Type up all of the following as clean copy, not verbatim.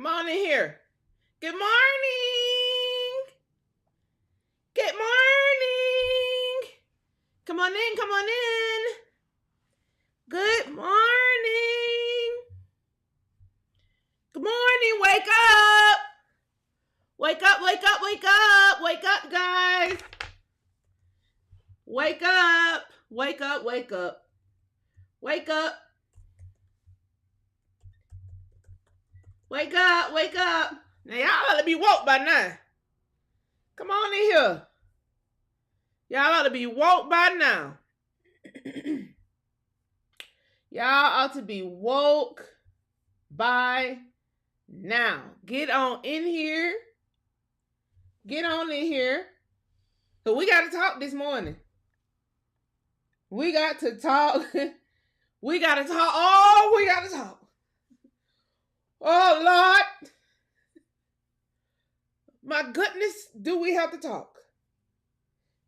Come on in here. Good morning. Good morning. Come on in. Come on in. Good morning. Good morning. Wake up. Wake up, wake up, wake up. Wake up, guys. Wake up. Wake up, wake up. Wake up. Wake up, wake up. Now, y'all ought to be woke by now. Come on in here. Y'all ought to be woke by now. Y'all ought to be woke by now. Get on in here. Get on in here. So we got to talk this morning. We got to talk. We got to talk. Oh, we got to talk. Oh, Lord. My goodness, do we have to talk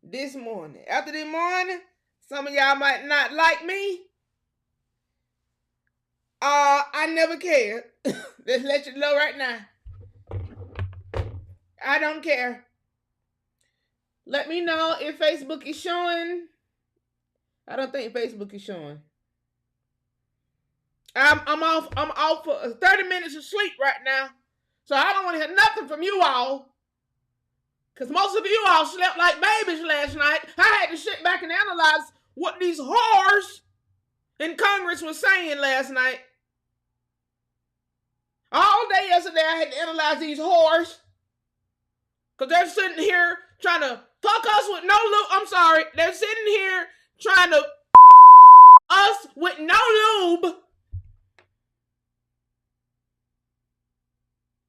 this morning? After this morning, some of y'all might not like me. I never cared. Let's let you know right now. I don't care. Let me know if Facebook is showing. I don't think Facebook is showing. I'm off for 30 minutes of sleep right now. So I don't want to hear nothing from you all. Because most of you all slept like babies last night. I had to sit back and analyze what these whores in Congress were saying last night. All day yesterday I had to analyze these whores. Because they're sitting here trying to fuck us with no lube. I'm sorry. They're sitting here trying to us with no lube.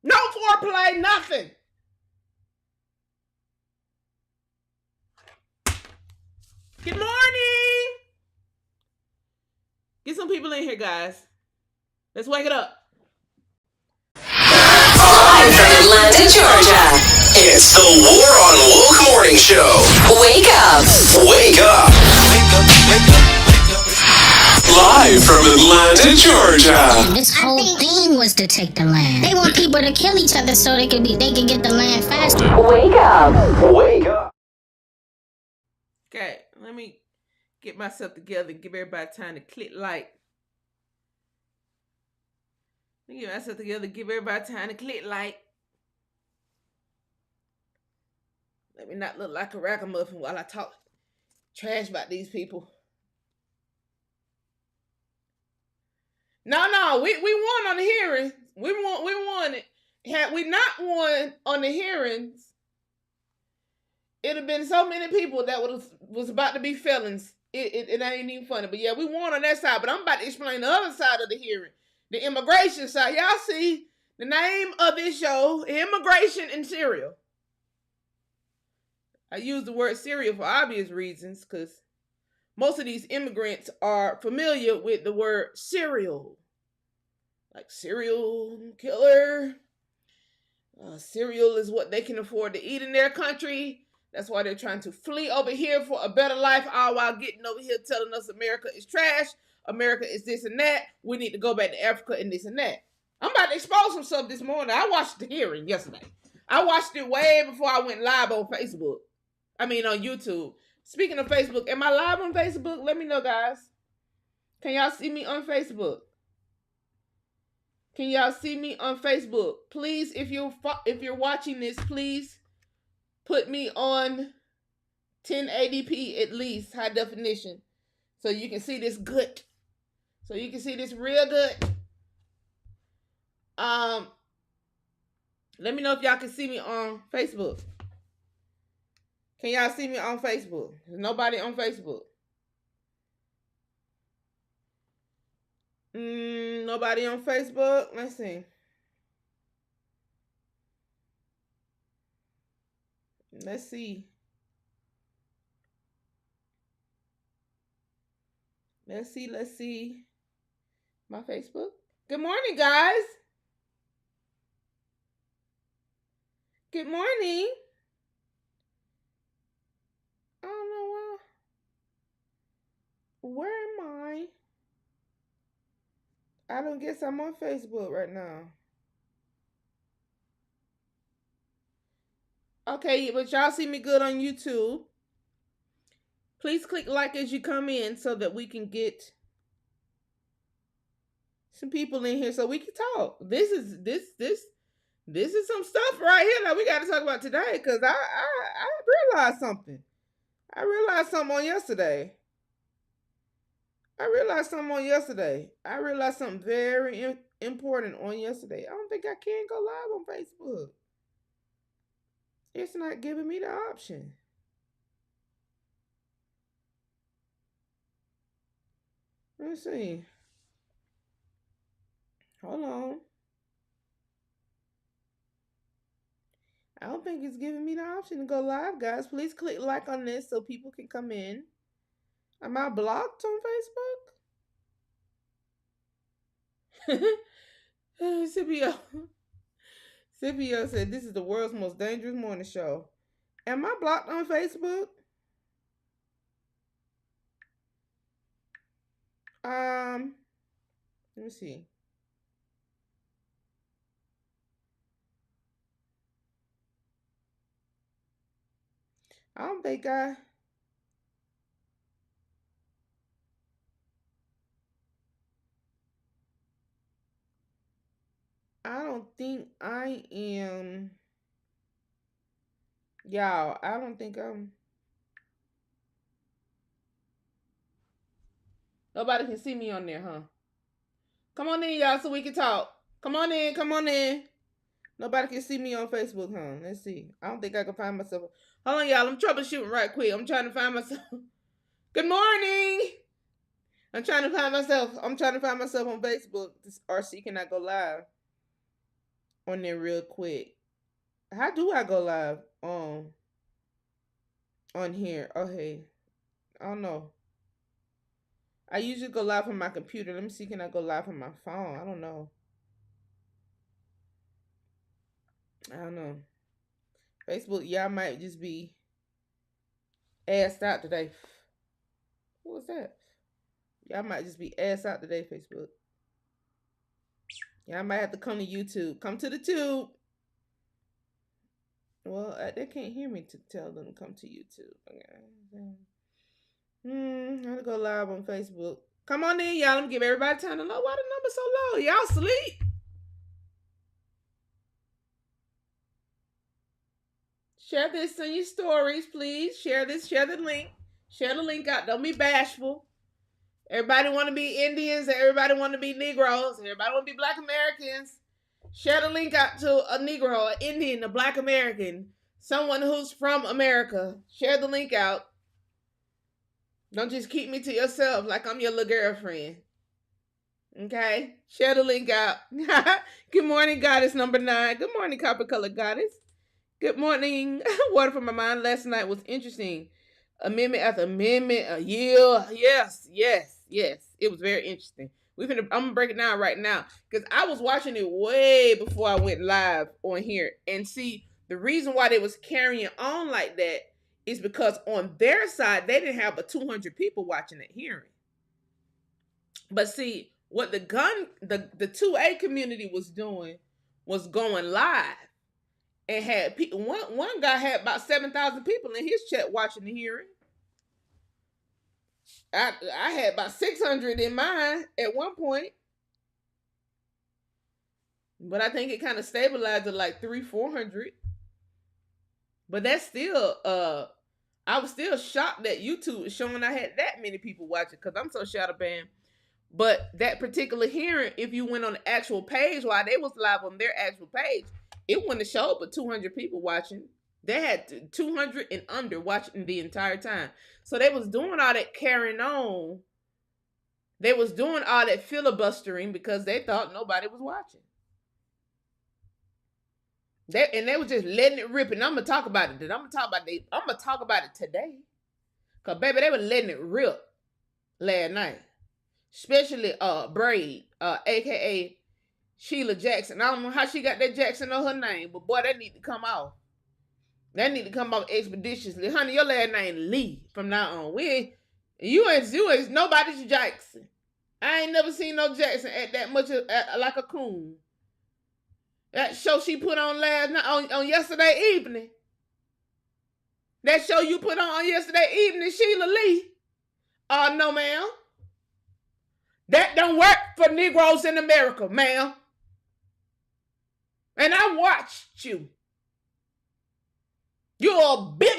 No foreplay, nothing. Good morning. Get some people in here, guys. Let's wake it up. Live from Atlanta, Georgia. It's the War on Woke Morning Show. Wake up. Wake up. Wake up, wake up, wake up. Live from Atlanta, Georgia. This whole thing was to take the land. They want people to kill each other so they can get the land faster. Wake up. Wake up. Okay, let me get myself together and give everybody time to click like. Let me get myself together and give everybody time to click like. Let me not look like a ragamuffin while I talk trash about these people. No, we won on the hearing. We won it. Had we not won on the hearings, it'd have been so many people that was about to be felons. It ain't even funny. But yeah, we won on that side. But I'm about to explain the other side of the hearing. The immigration side. Y'all see the name of this show, Immigrants Cereal. I use the word cereal for obvious reasons because most of these immigrants are familiar with the word cereal. Like serial killer. Cereal is what they can afford to eat in their country. That's why they're trying to flee over here for a better life, all while getting over here telling us America is trash. America is this and that. We need to go back to Africa and this and that. I'm about to expose some stuff this morning. I watched the hearing yesterday. I watched it way before I went live on Facebook. On YouTube. Speaking of Facebook, am I live on Facebook? Let me know, guys. Can y'all see me on Facebook? Can y'all see me on Facebook? Please, if you're watching this, please put me on 1080p at least, high definition, so you can see this good. So you can see this real good. Let me know if y'all can see me on Facebook. Can y'all see me on Facebook? There's nobody on Facebook. Nobody on Facebook. Let's see. Let's see. Let's see. My Facebook. Good morning, guys. Good morning. I don't know why. Where am I? I don't guess I'm on Facebook right now. Okay, but y'all see me good on YouTube. Please click like as you come in so that we can get some people in here so we can talk. This is some stuff right here that we got to talk about today because I realized something. I realized something on yesterday. I realized something very important on yesterday. I don't think I can go live on Facebook. It's not giving me the option. Let's see. Hold on. I don't think it's giving me the option to go live, guys. Please click like on this so people can come in. Am I blocked on Facebook? Scipio. Scipio said this is the world's most dangerous morning show. Am I blocked on Facebook? Let me see. I don't think I don't think I am. Y'all, I don't think I'm. Nobody can see me on there, huh? Come on in, y'all, so we can talk. Come on in. Nobody can see me on Facebook, huh? Let's see. I don't think I can find myself. Hold on, y'all. I'm troubleshooting right quick. I'm trying to find myself. Good morning. I'm trying to find myself on Facebook or see can I go live on there real quick. How do I go live on here? Oh, hey. I don't know. I usually go live on my computer. Let me see, can I go live on my phone? I don't know. Facebook, y'all might just be assed out today. What was that? Y'all might just be assed out today, Facebook. Y'all might have to come to YouTube. Come to the tube. Well, they can't hear me to tell them to come to YouTube. Okay. I have to go live on Facebook. Come on in, y'all. Let me give everybody time to know why the number's so low. Y'all sleep? Share this in your stories, please. Share this. Share the link. Share the link out. Don't be bashful. Everybody want to be Indians. Everybody want to be Negroes. Everybody want to be Black Americans. Share the link out to a Negro, an Indian, a Black American, someone who's from America. Share the link out. Don't just keep me to yourself like I'm your little girlfriend. Okay? Share the link out. Good morning, Goddess number 9. Good morning, Copper Color Goddess. Good morning. Water from my mind. Last night was interesting. Amendment after amendment. A year. Yes. It was very interesting. I'm gonna break it down right now because I was watching it way before I went live on here. And see, the reason why they was carrying on like that is because on their side they didn't have but 200 people watching that hearing. But see, what the 2A community was doing was going live and had people. One guy had about 7,000 people in his chat watching the hearing. I had about 600 in mine at one point, but I think it kind of stabilized at like 300-400. But that's still I was still shocked that YouTube was showing I had that many people watching because I'm so shadow banned. But that particular hearing, if you went on the actual page while they was live on their actual page, it wouldn't have showed but 200 people watching. They had 200 and under watching the entire time. So they was doing all that carrying on. They was doing all that filibustering because they thought nobody was watching. They were just letting it rip. And I'm going to talk about it. I'm going to talk about it today. Because, baby, they were letting it rip last night. Especially Braid, a.k.a. Sheila Jackson. I don't know how she got that Jackson on her name, but boy, that need to come off. That need to come off expeditiously. Honey, your last name Lee from now on. You ain't nobody's Jackson. I ain't never seen no Jackson act that much like a coon. That show she put on last night on yesterday evening. That show you put on yesterday evening, Sheila Lee. No, ma'am. That don't work for Negroes in America, ma'am. And I watched you. You're a big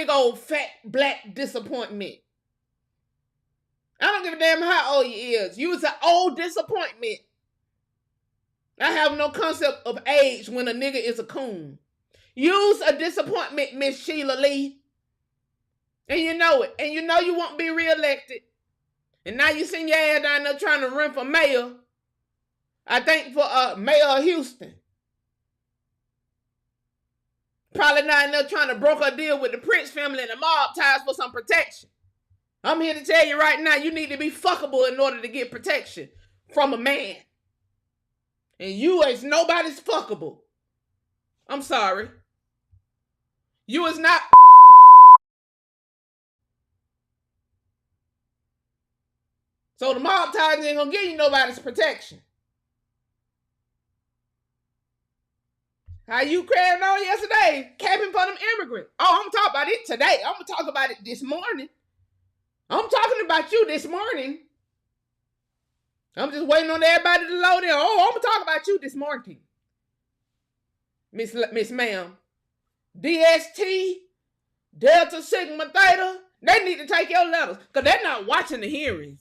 old fat black disappointment. I don't give a damn how old you is. You was an old disappointment. I have no concept of age when a nigga is a coon. You's a disappointment, Miss Sheila Lee. And you know it. And you know you won't be reelected. And now you send your ass down there trying to run for mayor. I think for mayor of Houston. Probably not in there trying to broker a deal with the Prince family and the mob ties for some protection. I'm here to tell you right now, you need to be fuckable in order to get protection from a man. And you is nobody's fuckable. I'm sorry. You is not. So the mob ties ain't gonna give you nobody's protection. How you crying on yesterday, camping for them immigrants? Oh, I'm talking about it today. I'm gonna talk about it this morning. I'm talking about you this morning. I'm just waiting on everybody to load in. Oh, I'm gonna talk about you this morning, Miss Ma'am. DST, Delta Sigma Theta, they need to take your letters because they're not watching the hearings.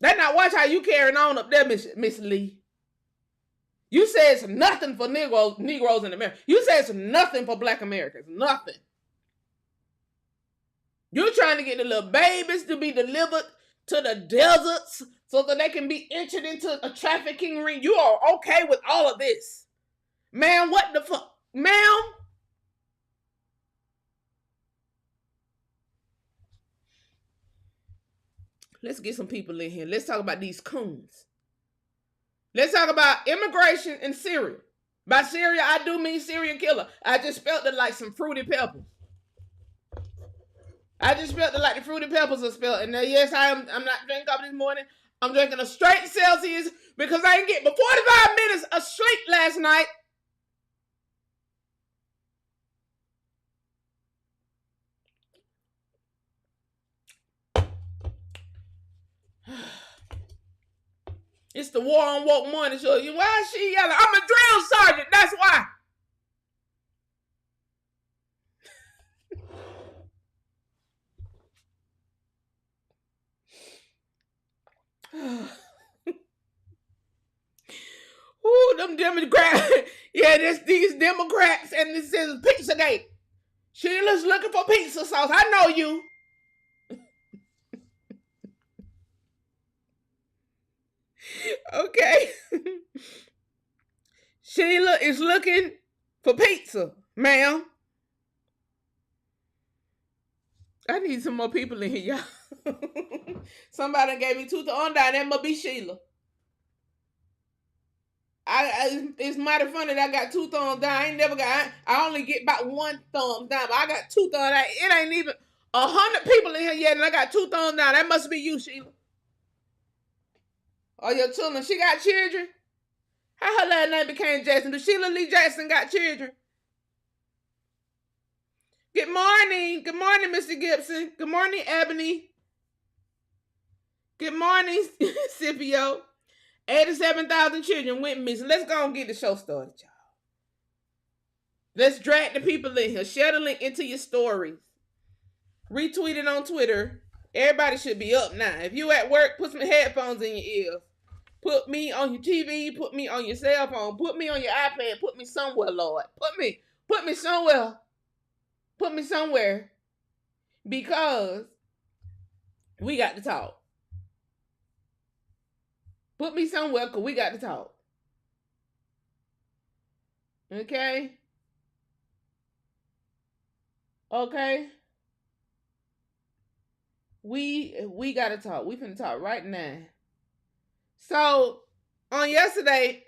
They're not watching how you carrying on up there, Miss Lee. You said it's nothing for Negroes in America. You said it's nothing for Black Americans. Nothing. You're trying to get the little babies to be delivered to the deserts so that they can be entered into a trafficking ring. You are okay with all of this. Ma'am, what the fuck? Ma'am? Let's get some people in here. Let's talk about these coons. Let's talk about immigration and cereal. By cereal, I do mean serial killer. I just spelled it like some fruity peppers. I just spelled it like the fruity peppers are spelled. And yes, I'm not drinking coffee this morning. I'm drinking a straight Celsius because I didn't get but 45 minutes of sleep last night. It's the War on Woke Morning Show. Why is she yelling? I'm a drill sergeant. That's why. Ooh, them Democrats. Yeah, these Democrats, and this is Pizzagate. Sheila's looking for pizza sauce. I know you. Okay. Sheila is looking for pizza, ma'am. I need some more people in here, y'all. Somebody gave me 2 thumbs down. That must be Sheila. It's mighty funny that I got 2 thumbs down. I only get about 1 thumb down, but I got 2 thumbs down. It ain't even 100 people in here yet, and I got 2 thumbs down. That must be you, Sheila. Oh, your children. She got children? How her last name became Jackson? Do Sheila Lee Jackson got children? Good morning. Good morning, Mr. Gibson. Good morning, Ebony. Good morning, Scipio. 87,000 children went missing. Let's go and get the show started, y'all. Let's drag the people in here. Share the link into your stories. Retweet it on Twitter. Everybody should be up now. If you at work, put some headphones in your ears. Put me on your TV. Put me on your cell phone. Put me on your iPad. Put me somewhere, Lord. Put me somewhere. Put me somewhere. Because we got to talk. Put me somewhere because we got to talk. Okay? Okay? We got to talk. We finna talk right now. So, on yesterday,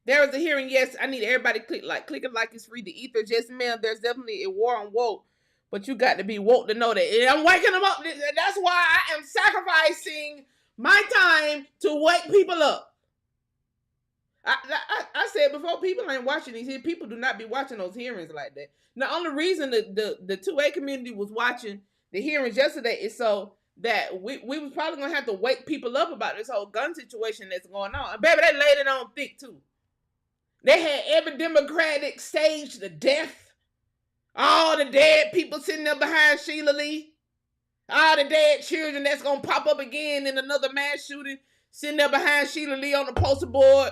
there was a hearing. Yes, I need everybody to click it like it's free. The ether just mailed. There's definitely a war on woke, but you got to be woke to know that. And I'm waking them up. That's why I am sacrificing my time to wake people up. I said before, people ain't watching these. People do not be watching those hearings like that. The only reason the 2A community was watching the hearings yesterday is so that we was probably gonna have to wake people up about this whole gun situation that's going on. And baby, they laid it on thick too. They had every Democratic stage to death. All the dead people sitting there behind Sheila Lee. All the dead children that's gonna pop up again in another mass shooting, sitting there behind Sheila Lee on the poster board.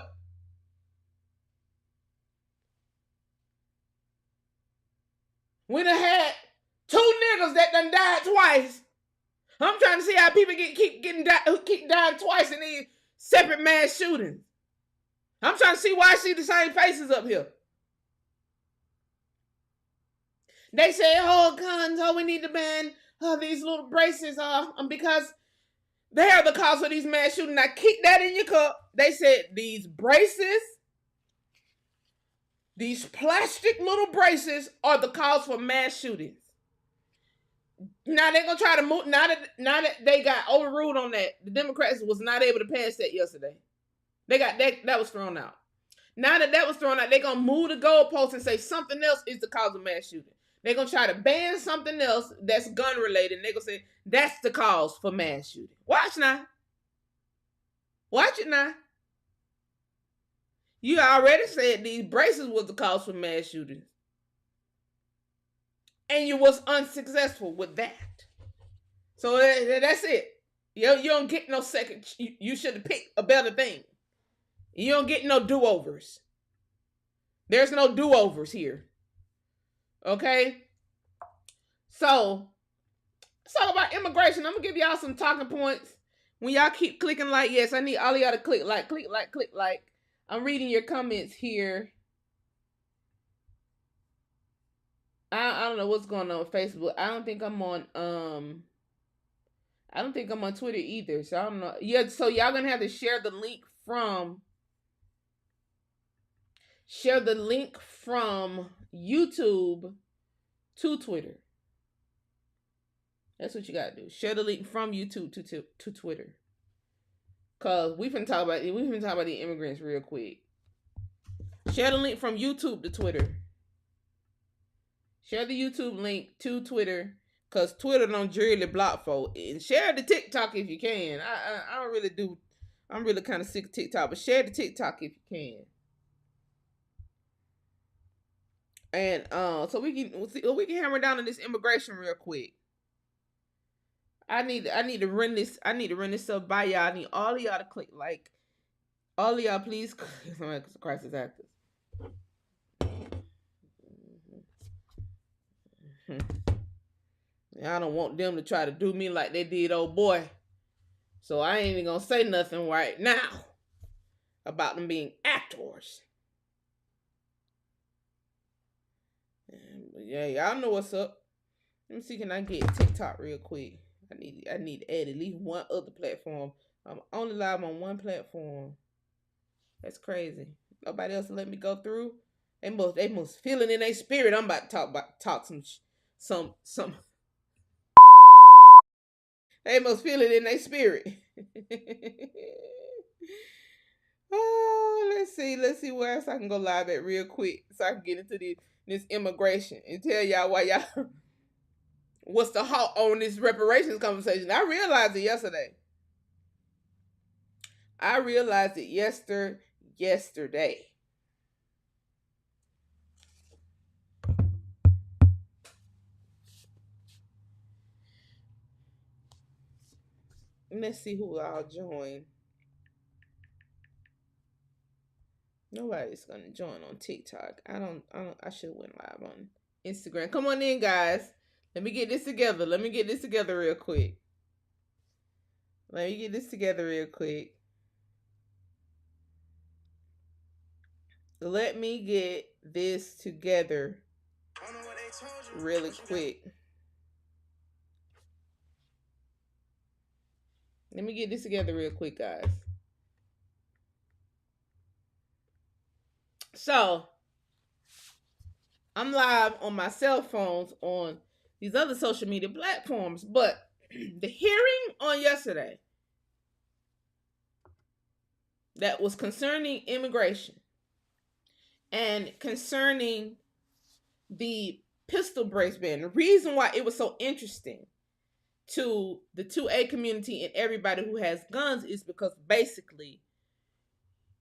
We done had 2 niggas that done died twice. I'm trying to see how people keep dying twice in these separate mass shootings. I'm trying to see why I see the same faces up here. They say, oh, guns, oh, we need to ban these little braces because they are the cause of these mass shootings. Now, keep that in your cup. They said these braces, these plastic little braces are the cause for mass shootings. Now they're gonna try to move. Now that they got overruled on that, the Democrats was not able to pass that yesterday. They got that was thrown out. Now that was thrown out, they're gonna move the goalpost and say something else is the cause of mass shooting. They're gonna try to ban something else that's gun related. And they're gonna say that's the cause for mass shooting. Watch now. Watch it now. You already said these braces was the cause for mass shootings. And you was unsuccessful with that. So that's it. You don't get no second. You should have picked a better thing. You don't get no do-overs. There's no do-overs here. Okay? So, let's talk about immigration. I'm going to give y'all some talking points. When y'all keep clicking like, yes, I need all of y'all to click like, click like, click like. I'm reading your comments here. I don't know what's going on with Facebook. I don't think I'm on Twitter either. So I don't know. Yeah, so y'all gonna have to share the link from YouTube to Twitter. That's what you gotta do. Share the link from YouTube to Twitter. Cause we finna talk about the immigrants real quick. Share the link from YouTube to Twitter. Share the YouTube link to Twitter, cause Twitter don't really block folk. And share the TikTok if you can. I don't really do. I'm really kind of sick of TikTok, but share the TikTok if you can. And so we can hammer down on this immigration real quick. I need to run this. I need to run this up by y'all. I need all of y'all to click like. All of y'all, please. Crisis actors. I don't want them to try to do me like they did old boy. So I ain't even gonna say nothing right now about them being actors. Yeah, y'all know what's up. Let me see, can I get TikTok real quick? I need to add at least one other platform. I'm only live on one platform. That's crazy. Nobody else will let me go through. They must feel it in their spirit. I'm about to talk some. They must feel it in their spirit. Oh, let's see where else I can go live at real quick so I can get into this immigration and tell y'all why y'all what's the halt on this reparations conversation. I realized it yesterday. Yesterday. Let's see who I'll join. Nobody's gonna join on TikTok. I should have went live on Instagram. Come on in, guys. Let me get this together. Real quick. Really quick. Let me get this together real quick, guys. So, I'm live on my cell phones on these other social media platforms, but the hearing on yesterday, that was concerning immigration and concerning the pistol brace ban. The reason why it was so interesting to the 2A community and everybody who has guns is because basically,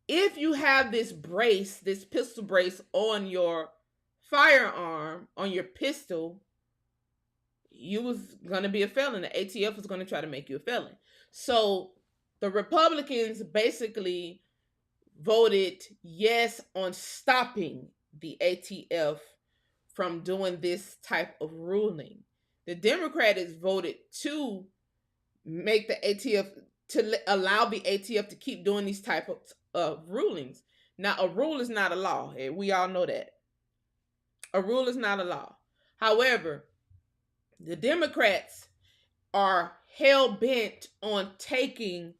if you have this brace, this pistol brace on your firearm, on your pistol, you was going to be a felon. The ATF was going to try to make you a felon. So the Republicans basically voted yes on stopping the ATF from doing this type of ruling. The Democrats voted to make the ATF, to allow the ATF to keep doing these type of rulings. Now, a rule is not a law. We all know that. A rule is not a law. However, the Democrats are hell-bent on taking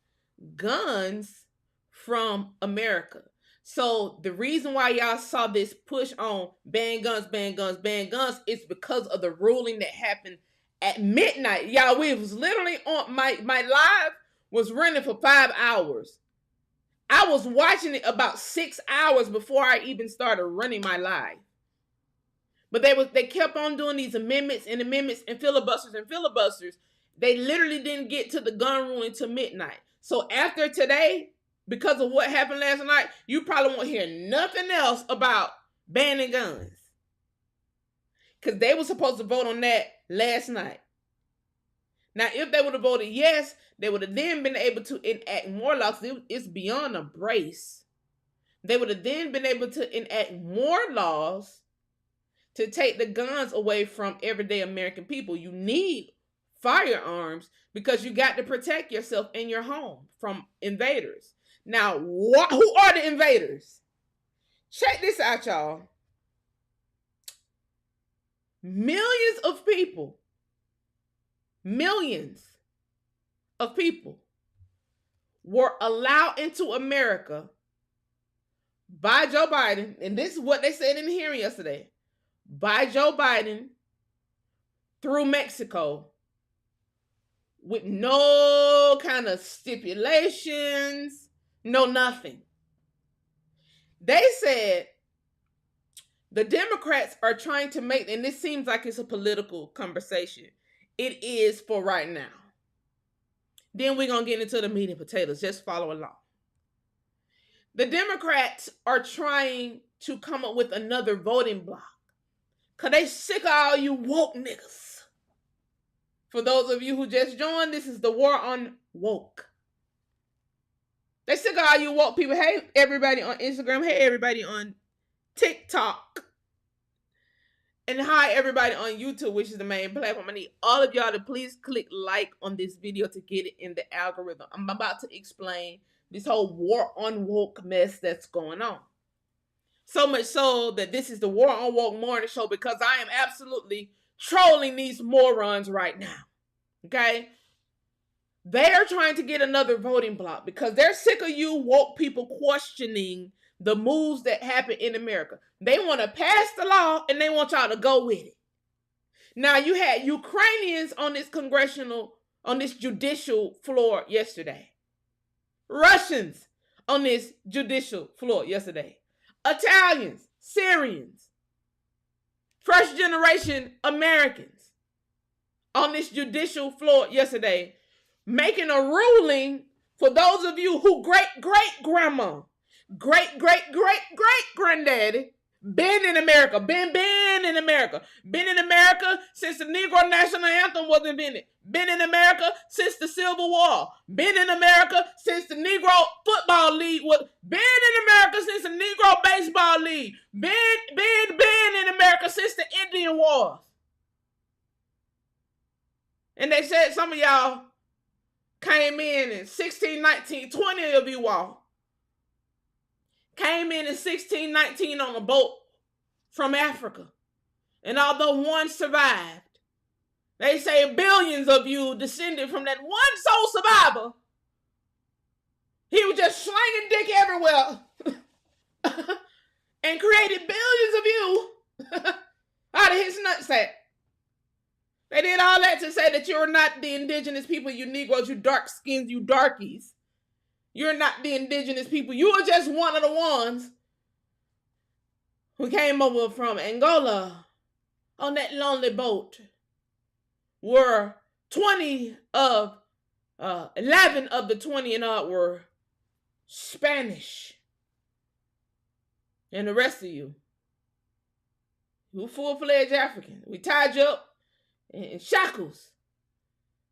guns from America. So the reason why y'all saw this push on ban guns, ban guns, ban guns is because of the ruling that happened at midnight. Y'all, we was literally on, my live was running for 5 hours. I was watching it about 6 hours before I even started running my live. But they kept on doing these amendments and filibusters. They literally didn't get to the gun ruling till midnight. So after today, because of what happened last night, you probably won't hear nothing else about banning guns. Because they were supposed to vote on that last night. Now, if they would have voted yes, they would have then been able to enact more laws. It's beyond a brace. They would have then been able to enact more laws to take the guns away from everyday American people. You need firearms because you got to protect yourself and your home from invaders. Now, who are the invaders? Check this out, y'all. Millions of people were allowed into America by Joe Biden, and this is what they said in the hearing yesterday, by Joe Biden through Mexico with no kind of stipulations, no nothing. They said the Democrats are trying to make, and this seems like it's a political conversation. It is for right now. Then we're going to get into the meat and potatoes. Just follow along. The Democrats are trying to come up with another voting block. Because they sick of all you woke niggas. For those of you who just joined, this is the war on woke. They sick of all you woke people. Hey, everybody on Instagram. Hey, everybody on TikTok. And hi, everybody on YouTube, which is the main platform. I need all of y'all to please click like on this video to get it in the algorithm. I'm about to explain this whole war on woke mess that's going on. So much so that this is the War on Woke morning show because I am absolutely trolling these morons right now. Okay? They are trying to get another voting block because they're sick of you woke people questioning the moves that happen in America. They want to pass the law and they want y'all to go with it. Now, you had Ukrainians on this judicial floor yesterday. Russians on this judicial floor yesterday. Italians, Syrians, first generation Americans on this judicial floor yesterday, making a ruling for those of you who great-great-grandma, great-great-great-great-granddaddy been in America, been in America since the Negro National Anthem was invented, been in America since the Civil War, been in America since the Negro Football League was, been in America since the Negro Baseball League, been in America since the Indian Wars. And they said some of y'all came in 16, 19, 20 of you all came in 16, 19 on a boat from Africa. And although one survived, they say billions of you descended from that one sole survivor. He was just slinging dick everywhere and created billions of you out of his nutsack. They did all that to say that you're not the indigenous people, you Negroes, you dark skins, you darkies. You're not the indigenous people. You are just one of the ones who came over from Angola on that lonely boat. Were 11 of the 20 and odd were Spanish. And the rest of you full-fledged African. We tied you up in shackles.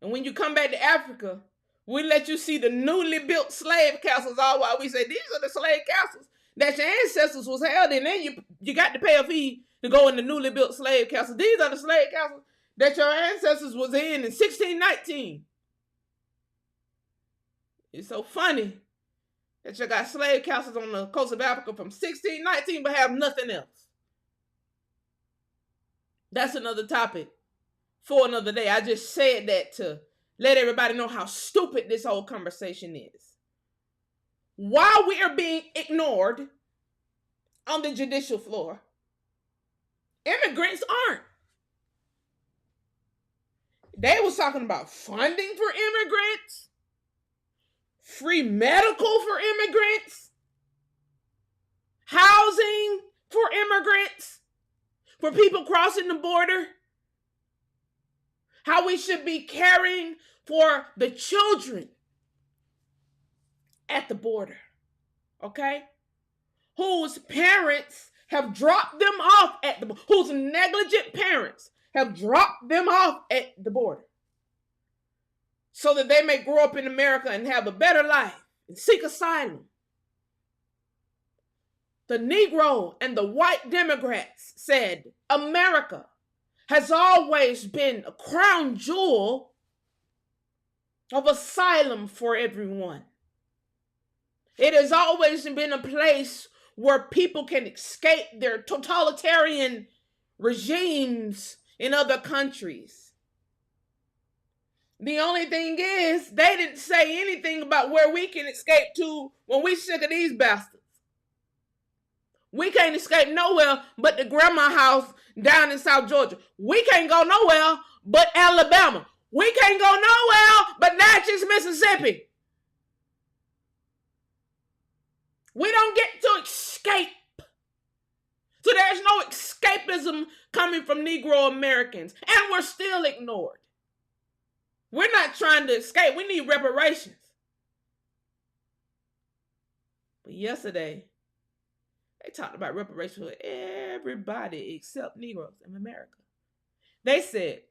And when you come back to Africa, we let you see the newly built slave castles all while we say, these are the slave castles that your ancestors was held in. Then you got to pay a fee to go in the newly built slave castles. These are the slave castles that your ancestors was in 1619. It's so funny that you got slave castles on the coast of Africa from 1619 but have nothing else. That's another topic for another day. I just said that to let everybody know how stupid this whole conversation is. While we are being ignored on the judicial floor, immigrants aren't. They was talking about funding for immigrants, free medical for immigrants, housing for immigrants, for people crossing the border, how we should be caring for the children at the border, okay? Whose parents have dropped them off at the border, whose negligent parents have dropped them off at the border so that they may grow up in America and have a better life and seek asylum. The Negro and the white Democrats said America has always been a crown jewel of asylum for everyone. It has always been a place where people can escape their totalitarian regimes in other countries. The only thing is, they didn't say anything about where we can escape to when we sick of these bastards. We can't escape nowhere but the grandma house down in South Georgia. We can't go nowhere but Alabama. We can't go nowhere but Natchez, Mississippi. We don't get to escape. So there's no escapism coming from Negro Americans. And we're still ignored. We're not trying to escape. We need reparations. But yesterday, they talked about reparations for everybody except Negroes in America. They said,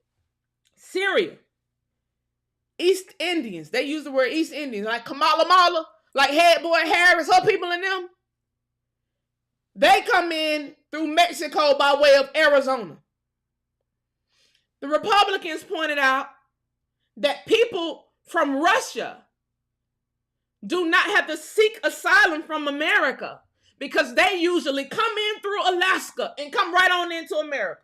Syria, East Indians, they use the word East Indians, like Kamala Mala, like Head Boy Harris, her people and them. They come in through Mexico by way of Arizona. The Republicans pointed out that people from Russia do not have to seek asylum from America because they usually come in through Alaska and come right on into America.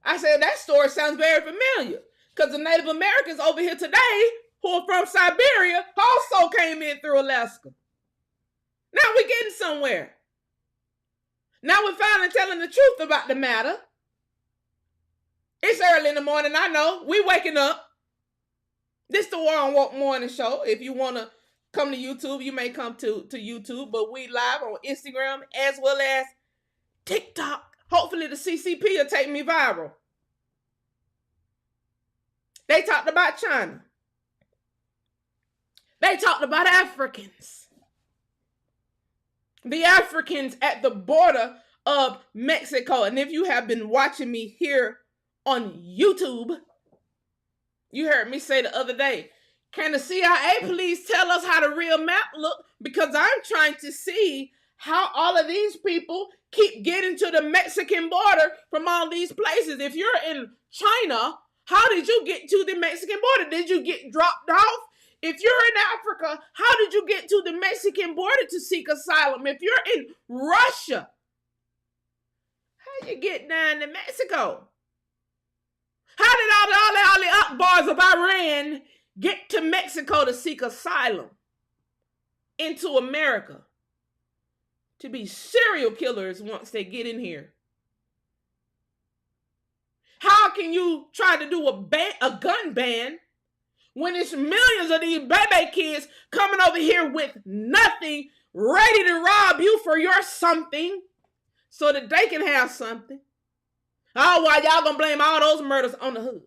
I said, that story sounds very familiar because the Native Americans over here today who are from Siberia also came in through Alaska. Now we're getting somewhere. Now we're finally telling the truth about the matter. It's early in the morning, I know. We waking up. This is the War on Woke Morning Show. If you want to come to YouTube, you may come to YouTube, but we live on Instagram as well as TikTok. Hopefully the CCP will take me viral. They talked about China. They talked about Africans. The Africans at the border of Mexico. And if you have been watching me here on YouTube, you heard me say the other day, can the CIA please tell us how the real map look? Because I'm trying to see how all of these people keep getting to the Mexican border from all these places. If you're in China, how did you get to the Mexican border? Did you get dropped off? If you're in Africa, how did you get to the Mexican border to seek asylum? If you're in Russia, how you get down to Mexico? How did all the Akbars of Iran get to Mexico to seek asylum into America? To be serial killers once they get in here. How can you try to do a gun ban when it's millions of these baby kids coming over here with nothing, ready to rob you for your something so that they can have something. Oh, why y'all gonna blame all those murders on the hood?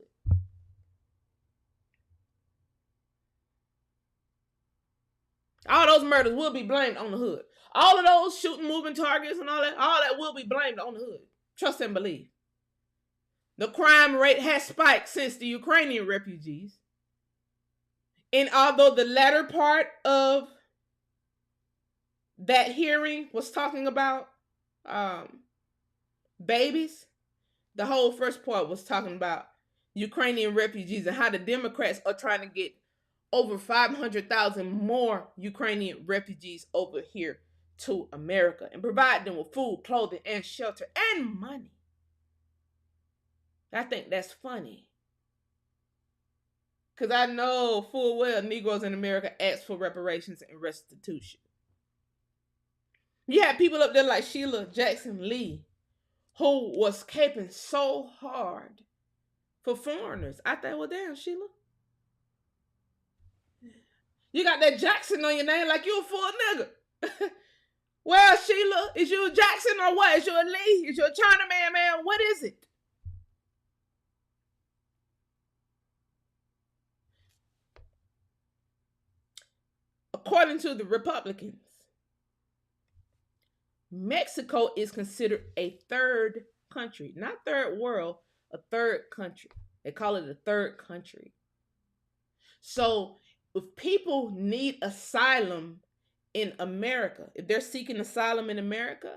All those murders will be blamed on the hood. All of those shooting, moving targets and all that will be blamed on the hood. Trust and believe. The crime rate has spiked since the Ukrainian refugees. And although the latter part of that hearing was talking about babies, the whole first part was talking about Ukrainian refugees and how the Democrats are trying to get over 500,000 more Ukrainian refugees over here to America and provide them with food, clothing, and shelter and money. I think that's funny. Because I know full well Negroes in America ask for reparations and restitution. You had people up there like Sheila Jackson Lee, who was caping so hard for foreigners. I think, well, damn, Sheila. You got that Jackson on your name like you a full nigga. Well, Sheila, is you a Jackson or what? Is you a Lee? Is you a Chinaman, man? What is it? According to the Republicans, Mexico is considered a third country, not third world, a third country. They call it a third country. So if people need asylum in America, if they're seeking asylum in America,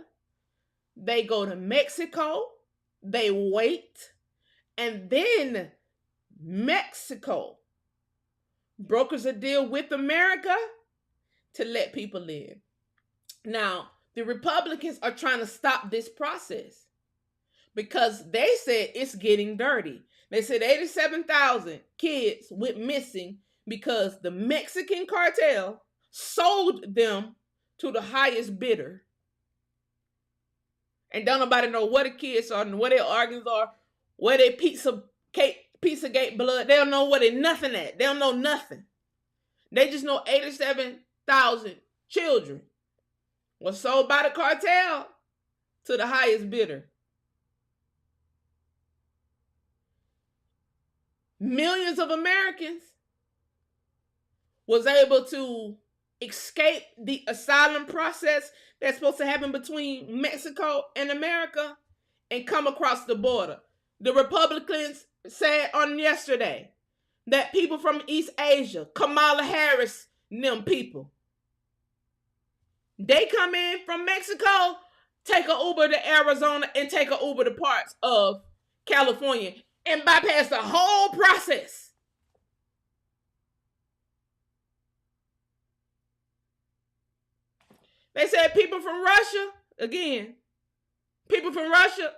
they go to Mexico, they wait, and then Mexico brokers a deal with America to let people in. Now, the Republicans are trying to stop this process because they said it's getting dirty. They said 87,000 kids went missing because the Mexican cartel sold them to the highest bidder. And don't nobody know what the kids are and where their organs are, where their Pizzagate blood. They don't know what they nothing at. They don't know nothing. They just know 87,000 children was sold by the cartel to the highest bidder. Millions of Americans was able to escape the asylum process that's supposed to happen between Mexico and America and come across the border. The Republicans said on yesterday that people from East Asia, Kamala Harris, them people, they come in from Mexico, take an Uber to Arizona and take an Uber to parts of California and bypass the whole process. They said people from Russia, again, people from Russia,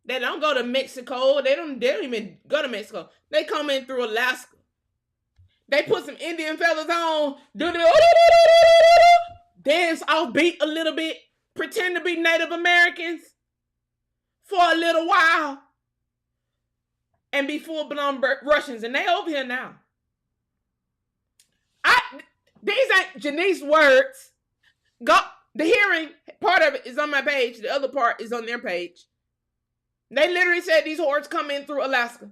they don't go to Mexico. They don't even go to Mexico. They come in through Alaska. They put some Indian feathers on, dance off beat a little bit, pretend to be Native Americans for a little while, and be full-blown Russians. And they over here now. These ain't Janice's words. The hearing, part of it is on my page. The other part is on their page. They literally said these hordes come in through Alaska.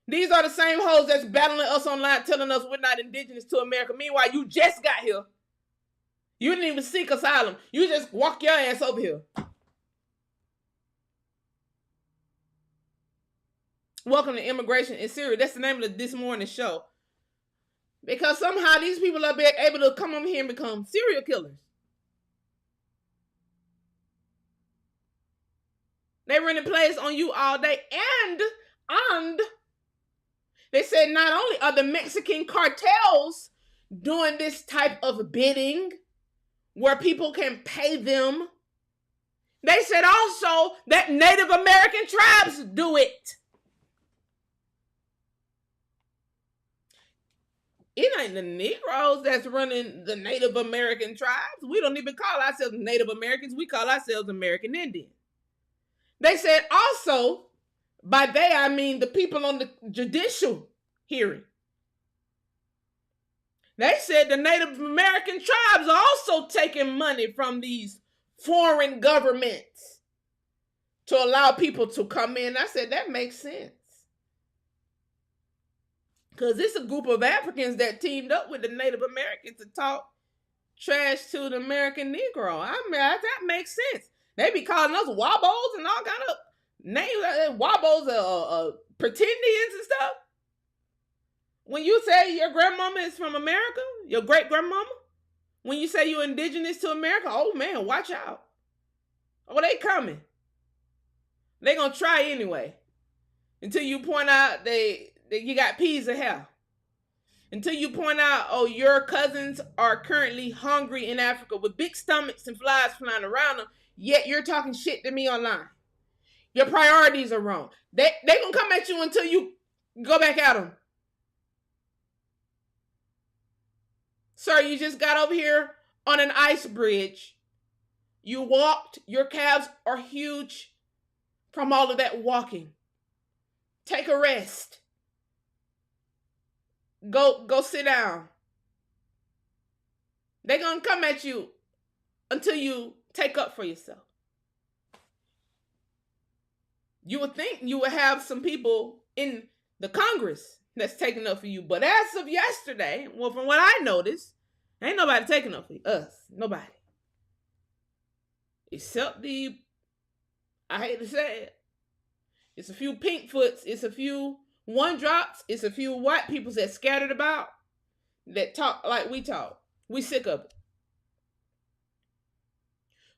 These are the same hoes that's battling us online, telling us we're not indigenous to America. Meanwhile, you just got here. You didn't even seek asylum. You just walk your ass over here. Welcome to Immigration Cereal. That's the name of this morning's show. Because somehow these people are able to come over here and become serial killers. They running plays on you all day. And they said not only are the Mexican cartels doing this type of bidding where people can pay them, they said also that Native American tribes do it. It ain't the Negroes that's running the Native American tribes. We don't even call ourselves Native Americans. We call ourselves American Indians. They said also By they, I mean the people on the judicial hearing. They said the Native American tribes are also taking money from these foreign governments to allow people to come in. I said, that makes sense. Because it's a group of Africans that teamed up with the Native Americans to talk trash to the American Negro. I mean, that makes sense. They be calling us wobbles and all kind of names. Wobbles, pretendians and stuff. When you say your grandmama is from America, your great grandmama, when you say you're indigenous to America, oh man, watch out. Oh, they coming. They gonna try anyway. Until you point out you got peas of hell. Until you point out, oh, your cousins are currently hungry in Africa with big stomachs and flies flying around them, yet you're talking shit to me online. Your priorities are wrong. They gonna come at you until you go back at them. Sir, you just got over here on an ice bridge. You walked. Your calves are huge from all of that walking. Take a rest. Go sit down. They're going to come at you until you take up for yourself. You would think you would have some people in the Congress that's taking up for you. But as of yesterday, well, from what I noticed, ain't nobody taking up for us. Nobody. Except I hate to say it, it's a few pink foots, it's a few one drops, it's a few white people that scattered about that talk like we talk. We sick of it.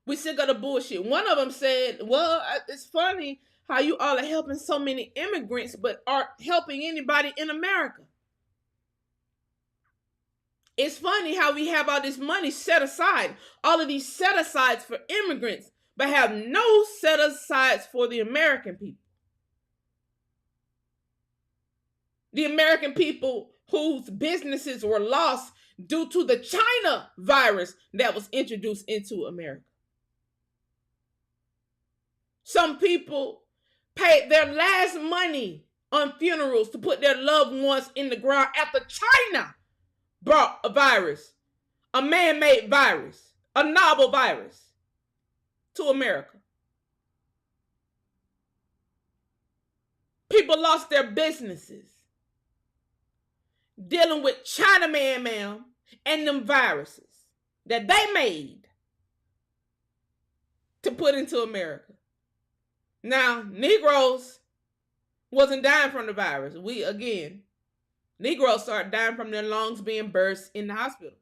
We sick of the bullshit. One of them said, well, it's funny how you all are helping so many immigrants but aren't helping anybody in America. It's funny how we have all this money set aside, all of these set asides for immigrants, but have no set asides for the American people. The American people whose businesses were lost due to the China virus that was introduced into America. Some people paid their last money on funerals to put their loved ones in the ground after China brought a virus, a man-made virus, a novel virus to America. People lost their businesses dealing with China man, ma'am, and them viruses that they made to put into America. Now, Negroes wasn't dying from the virus. Negroes started dying from their lungs being burst in the hospital.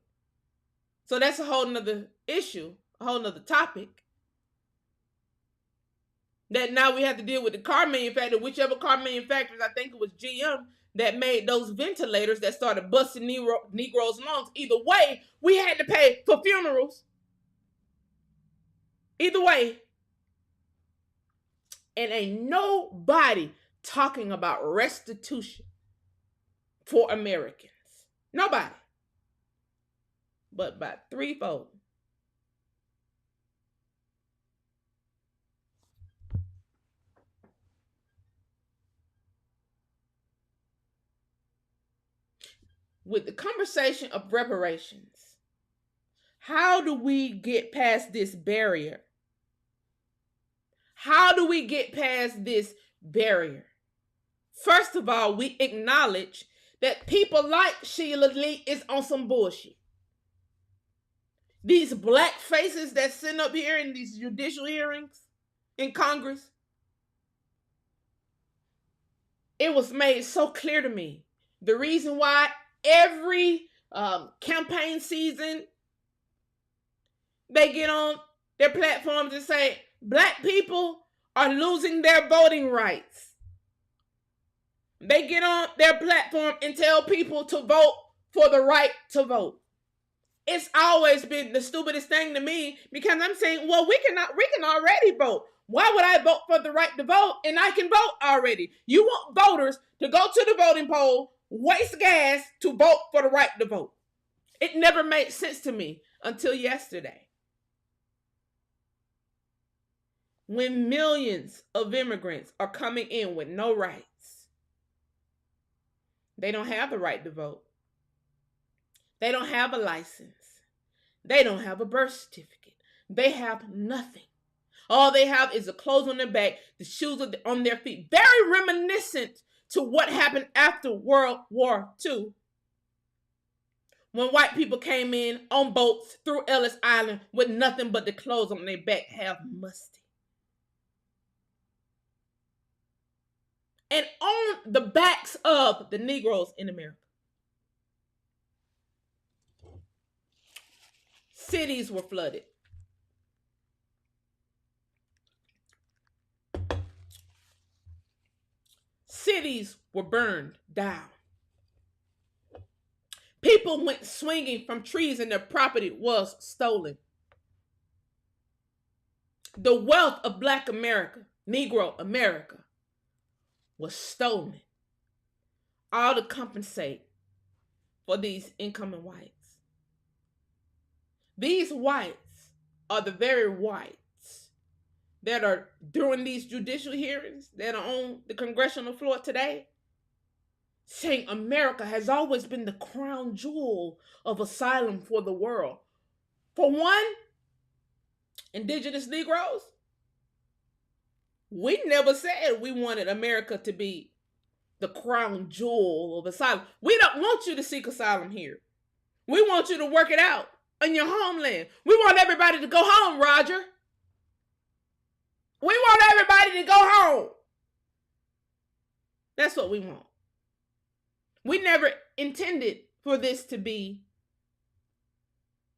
So that's a whole nother issue, a whole nother topic. That now we have to deal with the car manufacturer, whichever car manufacturers, I think it was GM, that made those ventilators that started busting Negroes' lungs. Either way, we had to pay for funerals. Either way. And ain't nobody talking about restitution for Americans. Nobody. But by threefold. With the conversation of reparations, how do we get past this barrier? How do we get past this barrier? First of all, we acknowledge that people like Sheila Lee is on some bullshit. These black faces that sit up here in these judicial hearings in Congress, it was made so clear to me. The reason why every campaign season, they get on their platforms and say, black people are losing their voting rights. They get on their platform and tell people to vote for the right to vote. It's always been the stupidest thing to me because I'm saying, well, we can already vote. Why would I vote for the right to vote and I can vote already? You want voters to go to the voting poll, waste gas to vote for the right to vote. It never made sense to me until yesterday. when millions of immigrants are coming in with no rights. They don't have the right to vote. They don't have a license. They don't have a birth certificate. They have nothing. All they have is the clothes on their back, the shoes on their feet. Very reminiscent to what happened after World War II, when white people came in on boats through Ellis Island with nothing but the clothes on their back, half musty. And on the backs of the Negroes in America, cities were flooded. Cities were burned down. People went swinging from trees and their property was stolen. The wealth of Black America, Negro America, was stolen. All to compensate for these incoming whites. These whites are the very whites that are during these judicial hearings that are on the congressional floor today, saying America has always been the crown jewel of asylum for the world. For one, indigenous Negroes, we never said we wanted America to be the crown jewel of asylum. We don't want you to seek asylum here. We want you to work it out in your homeland. We want everybody to go home, Roger. We want everybody to go home. That's what we want. We never intended for this to be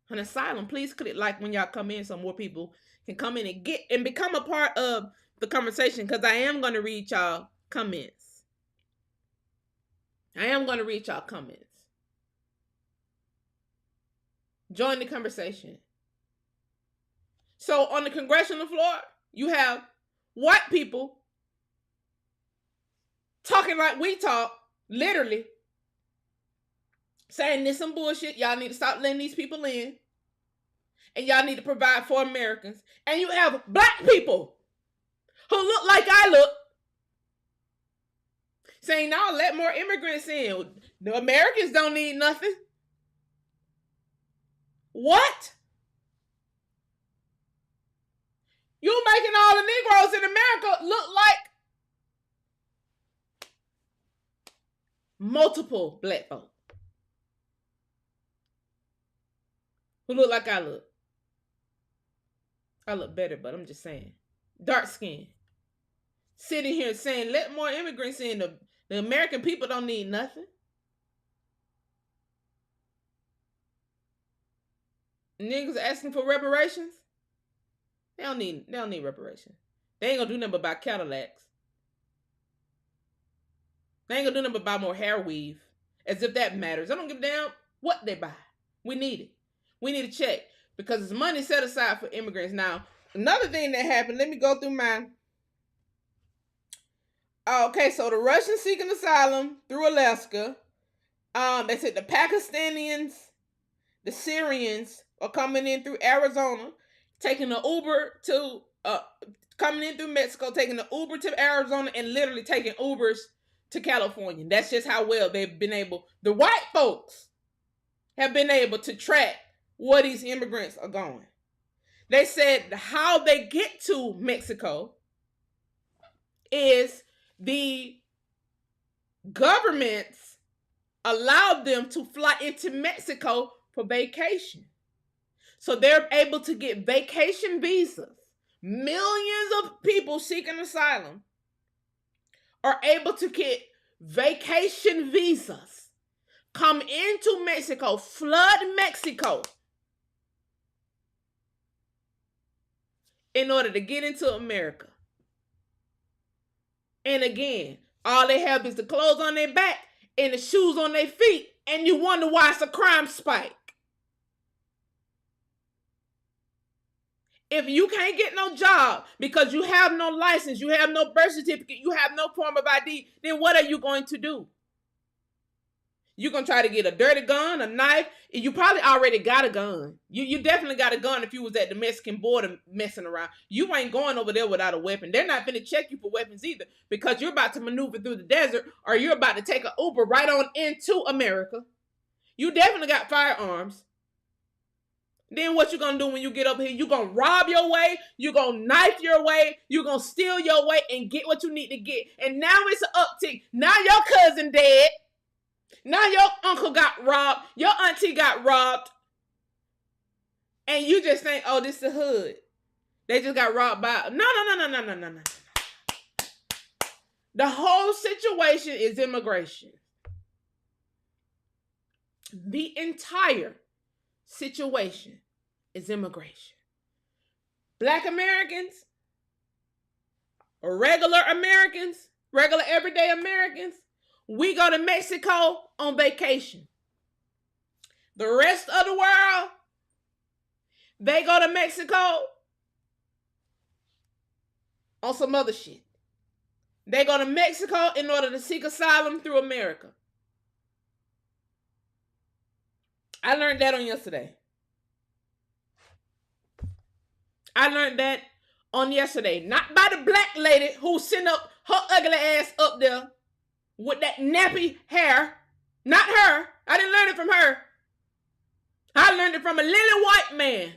an asylum. Please click like when y'all come in so more people can come in and become a part of the conversation, because I am going to read y'all comments. Join the conversation. So on the congressional floor, you have white people talking like we talk, literally saying this some bullshit. Y'all need to stop letting these people in. And y'all need to provide for Americans. And you have Black people who look like I look, saying, no, let more immigrants in. The Americans don't need nothing. What? You making all the Negroes in America look like multiple Black folk who look like I look. I look better, but I'm just saying. Dark skin. Sitting here saying, let more immigrants in. The American people don't need nothing. Niggas asking for reparations. They don't need reparations. They ain't gonna do nothing but buy Cadillacs. They ain't gonna do nothing but buy more hair weave. As if that matters. I don't give a damn what they buy. We need it. We need a check. Because it's money set aside for immigrants. Now, another thing that happened, let me go through mine. Okay, so the Russians seeking asylum through Alaska. They said the Pakistanians, the Syrians are coming in through Arizona, taking the Uber to, coming in through Mexico, taking the Uber to Arizona, and literally taking Ubers to California. That's just how well they've been able, the white folks have been able to track where these immigrants are going. They said how they get to Mexico is the governments allowed them to fly into Mexico for vacation. So they're able to get vacation visas. Millions of people seeking asylum are able to get vacation visas, come into Mexico, flood Mexico, in order to get into America. And again, all they have is the clothes on their back and the shoes on their feet, and you wonder why it's a crime spike. If you can't get no job because you have no license, you have no birth certificate, you have no form of ID, then what are you going to do? You're going to try to get a dirty gun, a knife. You probably already got a gun. You definitely got a gun if you was at the Mexican border messing around. You ain't going over there without a weapon. They're not going to check you for weapons either because you're about to maneuver through the desert or you're about to take an Uber right on into America. You definitely got firearms. Then what you going to do when you get up here? You going to rob your way. You going to knife your way. You going to steal your way and get what you need to get. And now it's an uptick. Now your cousin dead. Now your uncle got robbed. Your auntie got robbed. And you just think, oh, this is the hood. They just got robbed by. No. The whole situation is immigration. The entire situation is immigration. Black Americans, or regular Americans, regular everyday Americans, we go to Mexico on vacation. The rest of the world, they go to Mexico on some other shit. They go to Mexico in order to seek asylum through America. I learned that on yesterday. Not by the black lady who sent up her ugly ass up there with that nappy hair. Not her. I didn't learn it from her. I learned it from a lily white man.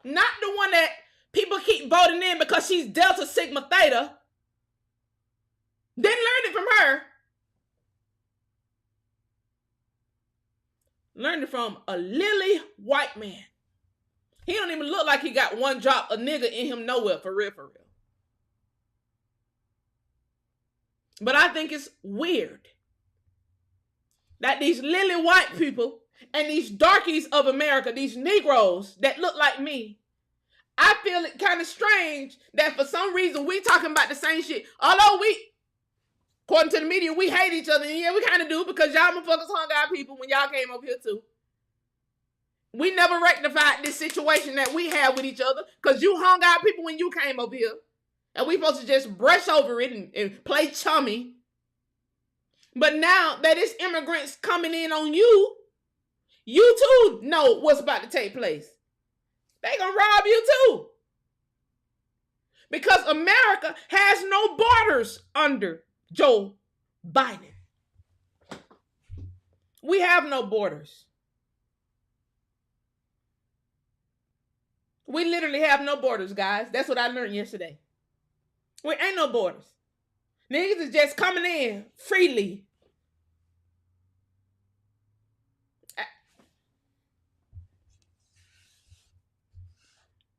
Not the one that people keep voting in because she's Delta Sigma Theta. Didn't learn it from her. Learned it from a lily white man. He don't even look like he got one drop of nigga in him nowhere, for real, for real. But I think it's weird that these lily white people and these darkies of America, these Negroes that look like me, I feel it kind of strange that for some reason we talking about the same shit. Although we, according to the media, we hate each other. And yeah, we kind of do because y'all motherfuckers hung out people when y'all came over here too. We never rectified this situation that we had with each other because you hung out people when you came over here. And we supposed to just brush over it and play chummy. But now that it's immigrants coming in on you, you too know what's about to take place. They gonna rob you too. Because America has no borders under Joe Biden. We have no borders. We literally have no borders, guys. That's what I learned yesterday. We ain't no borders. Niggas is just coming in freely.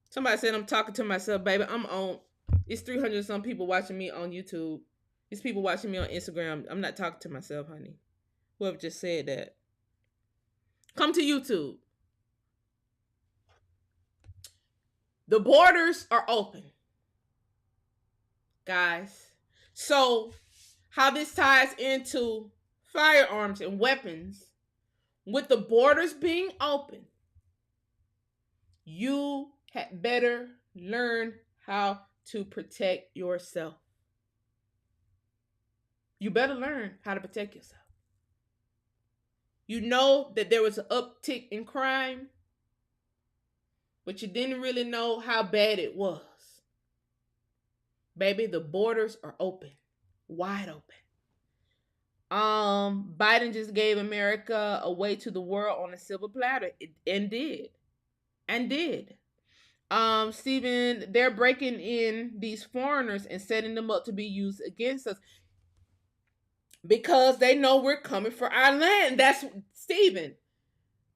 Somebody said I'm talking to myself, baby. I'm on. It's 300 some people watching me on YouTube. It's people watching me on Instagram. I'm not talking to myself, honey. Whoever just said that. Come to YouTube. The borders are open, guys. So how this ties into firearms and weapons, with the borders being open, you had better learn how to protect yourself. You better learn how to protect yourself. You know that there was an uptick in crime, but you didn't really know how bad it was. Baby, the borders are open. Wide open. Biden just gave America away to the world on a silver platter. And did. Stephen, they're breaking in these foreigners and setting them up to be used against us because they know we're coming for our land. That's Stephen.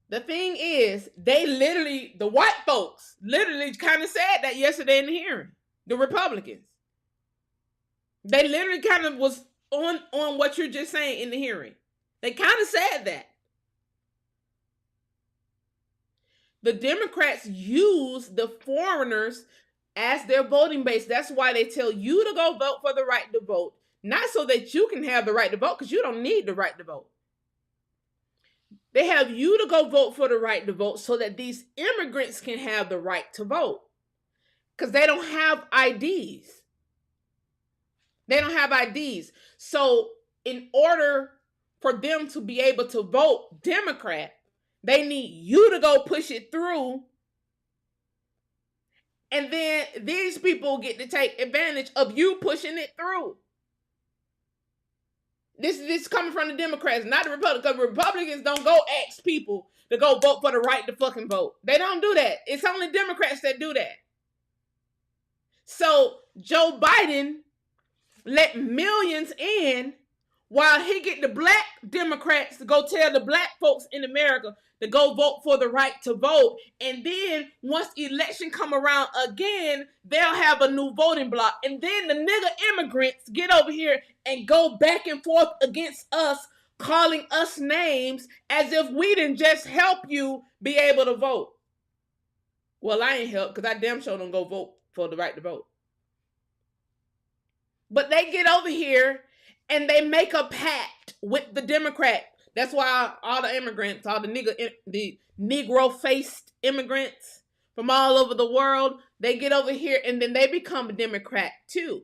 The thing is, the white folks literally kind of said that yesterday in the hearing. The Republicans. They literally kind of was on what you're just saying in the hearing. They kind of said that. The Democrats use the foreigners as their voting base. That's why they tell you to go vote for the right to vote. Not so that you can have the right to vote, because you don't need the right to vote. They have you to go vote for the right to vote so that these immigrants can have the right to vote. Because they don't have IDs. They don't have IDs. So in order for them to be able to vote Democrat, they need you to go push it through. And then these people get to take advantage of you pushing it through. This is coming from the Democrats, not the Republicans. Because Republicans don't go ask people to go vote for the right to fucking vote. They don't do that. It's only Democrats that do that. So Joe Biden let millions in while he get the black Democrats to go tell the black folks in America to go vote for the right to vote. And then once election come around again, they'll have a new voting block. And then the nigga immigrants get over here and go back and forth against us, calling us names as if we didn't just help you be able to vote. Well, I ain't help because I damn sure don't go vote for the right to vote. But they get over here and they make a pact with the Democrat. That's why all the immigrants, all the Negro-faced immigrants from all over the world, they get over here and then they become a Democrat too.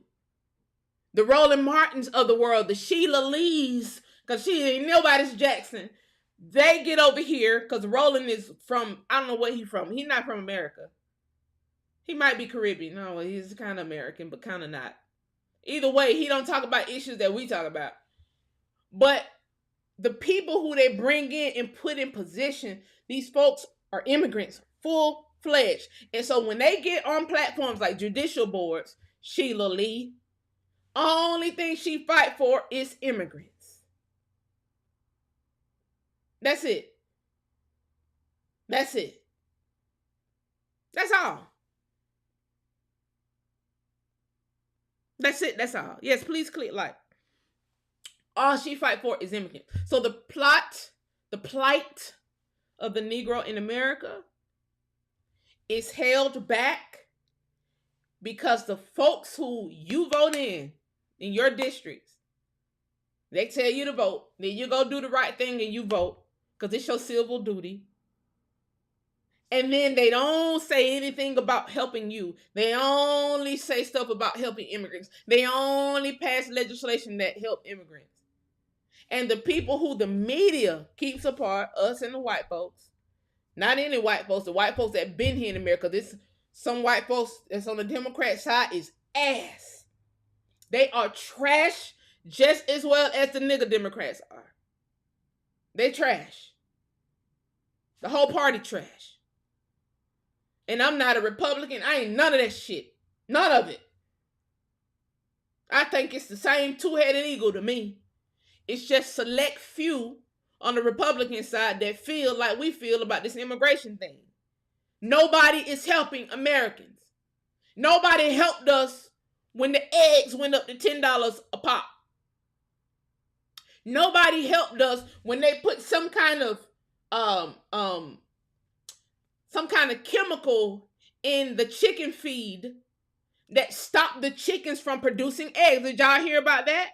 The Roland Martins of the world, the Sheila Lees, because she ain't nobody's Jackson. They get over here because Roland is from, I don't know where he's from. He's not from America. He might be Caribbean. No, he's kind of American, but kind of not. Either way, he don't talk about issues that we talk about. But the people who they bring in and put in position, these folks are immigrants, full-fledged. And so when they get on platforms like judicial boards, Sheila Lee, only thing she fight for is immigrants. That's it. That's it. That's all. That's it. That's all. Yes, please click like. All she fight for is immigrants. So the plight of the Negro in America is held back because the folks who you vote in your districts, they tell you to vote. Then you go do the right thing and you vote because it's your civil duty. And then they don't say anything about helping you. They only say stuff about helping immigrants. They only pass legislation that help immigrants. And the people who the media keeps apart, us and the white folks, not any white folks, the white folks that been here in America, some white folks that's on the Democrat side is ass. They are trash just as well as the nigga Democrats are. They trash. The whole party trash. And I'm not a Republican. I ain't none of that shit. None of it. I think it's the same two-headed eagle to me. It's just select few on the Republican side that feel like we feel about this immigration thing. Nobody is helping Americans. Nobody helped us when the eggs went up to $10 a pop. Nobody helped us when they put some kind of chemical in the chicken feed that stopped the chickens from producing eggs. Did y'all hear about that?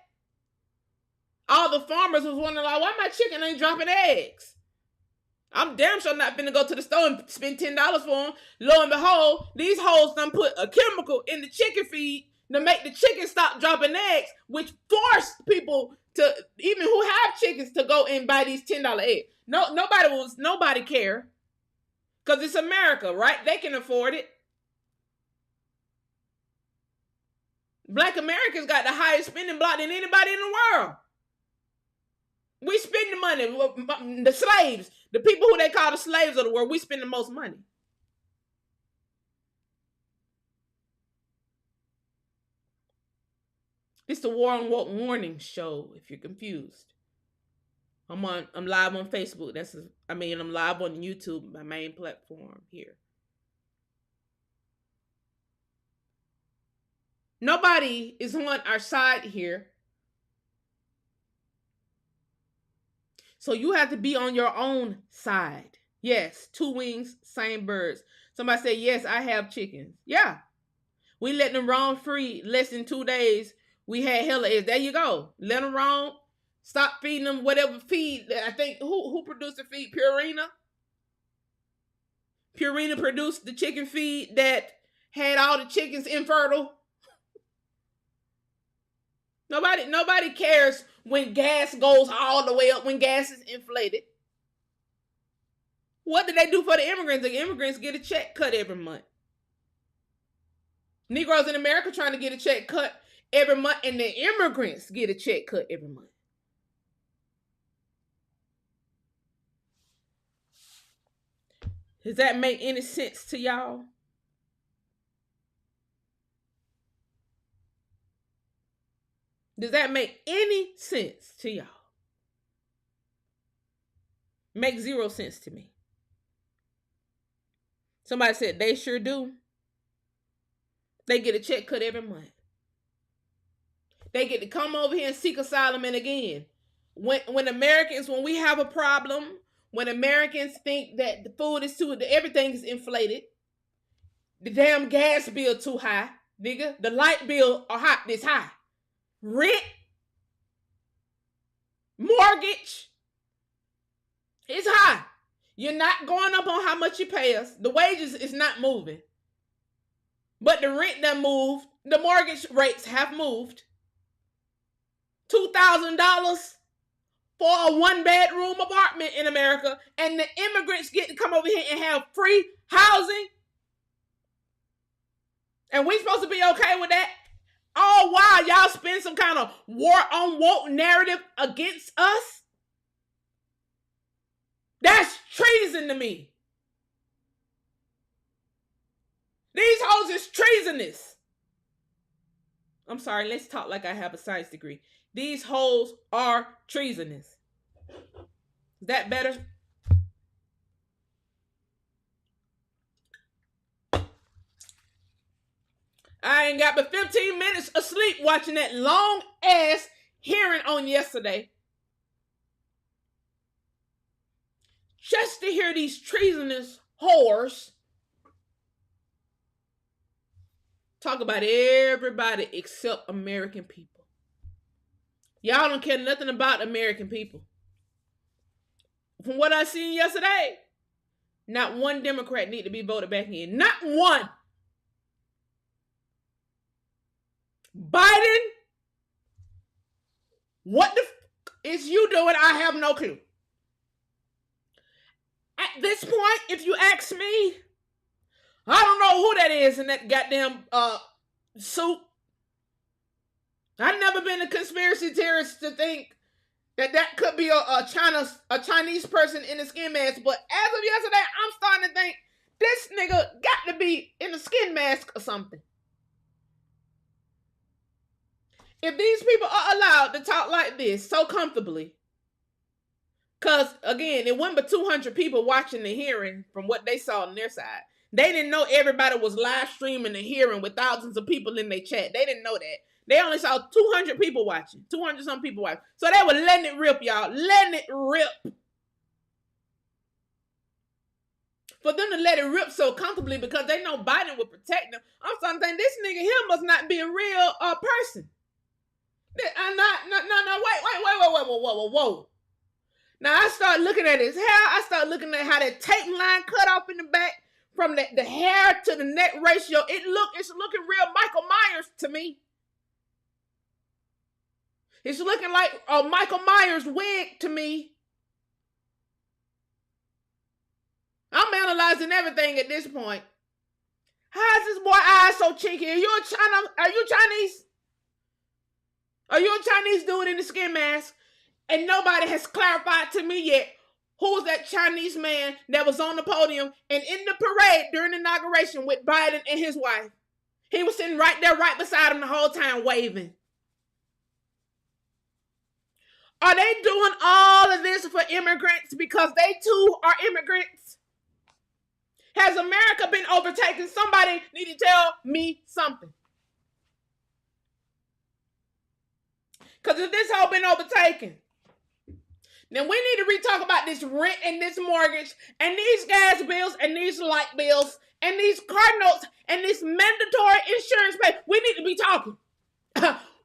All the farmers was wondering, like, why my chicken ain't dropping eggs? I'm damn sure not finna go to the store and spend $10 for them. Lo and behold, these hoes done put a chemical in the chicken feed to make the chicken stop dropping eggs, which forced people to, even who have chickens, to go and buy these $10 eggs. Nobody care. Because it's America, right? They can afford it. Black Americans got the highest spending block than anybody in the world. We spend the money. The slaves, the people who they call the slaves of the world, we spend the most money. It's the War on Woke Morning Show, if you're confused. I'm live on Facebook. I'm live on YouTube, my main platform here. Nobody is on our side here. So you have to be on your own side. Yes, two wings, same birds. Somebody say, yes, I have chickens. Yeah. We let them roam free less than 2 days. We had hella eggs. There you go. Let them roam. Stop feeding them whatever feed. I think, who produced the feed? Purina? Purina produced the chicken feed that had all the chickens infertile. Nobody cares when gas goes all the way up, when gas is inflated. What did they do for the immigrants? The immigrants get a check cut every month. Negroes in America trying to get a check cut every month, and the immigrants get a check cut every month. Does that make any sense to y'all? Does that make any sense to y'all? Makes zero sense to me. Somebody said they sure do. They get a check cut every month. They get to come over here and seek asylum. And again, when Americans, when we have a problem, when Americans think that the food is everything is inflated, the damn gas bill too high, nigga, the light bill are hot this high, rent, mortgage, it's high. You're not going up on how much you pay us. The wages is not moving. But the rent done moved. The mortgage rates have moved. $2,000 for a one-bedroom apartment in America, and the immigrants get to come over here and have free housing. And we supposed to be okay with that? All while y'all spend some kind of war on woke narrative against us? That's treason to me. These hoes is treasonous. I'm sorry, let's talk like I have a science degree. These hoes are treasonous. Is that better? I ain't got but 15 minutes of sleep watching that long ass hearing on yesterday. Just to hear these treasonous whores talk about everybody except American people. Y'all don't care nothing about American people. From what I seen yesterday, not one Democrat need to be voted back in. Not one. Biden, what the is you doing? I have no clue. At this point, if you ask me, I don't know who that is in that goddamn suit. I've never been a conspiracy theorist to think that could be a Chinese person in a skin mask. But as of yesterday, I'm starting to think this nigga got to be in a skin mask or something. If these people are allowed to talk like this so comfortably, because again, it wasn't but 200 people watching the hearing from what they saw on their side. They didn't know everybody was live streaming the hearing with thousands of people in their chat. They didn't know that. They only saw 200 people watching. 200 some people watching. So they were letting it rip, y'all. Letting it rip. For them to let it rip so comfortably because they know Biden would protect them. I'm starting to think this nigga here must not be a real person. I'm not, no, whoa. Now I start looking at his hair. I start looking at how that tape line cut off in the back from the hair to the neck ratio. It's looking real Michael Myers to me. It's looking like a Michael Myers wig to me. I'm analyzing everything at this point. How is this boy eyes so cheeky? Are you Chinese? Are you a Chinese dude in the skin mask? And nobody has clarified to me yet who was that Chinese man that was on the podium and in the parade during the inauguration with Biden and his wife. He was sitting right there, right beside him the whole time, waving. Are they doing all of this for immigrants because they too are immigrants? Has America been overtaken? Somebody need to tell me something. Because if this whole been overtaken, then we need to re-talk about this rent and this mortgage and these gas bills and these light bills and these car notes and this mandatory insurance pay. We need to be talking.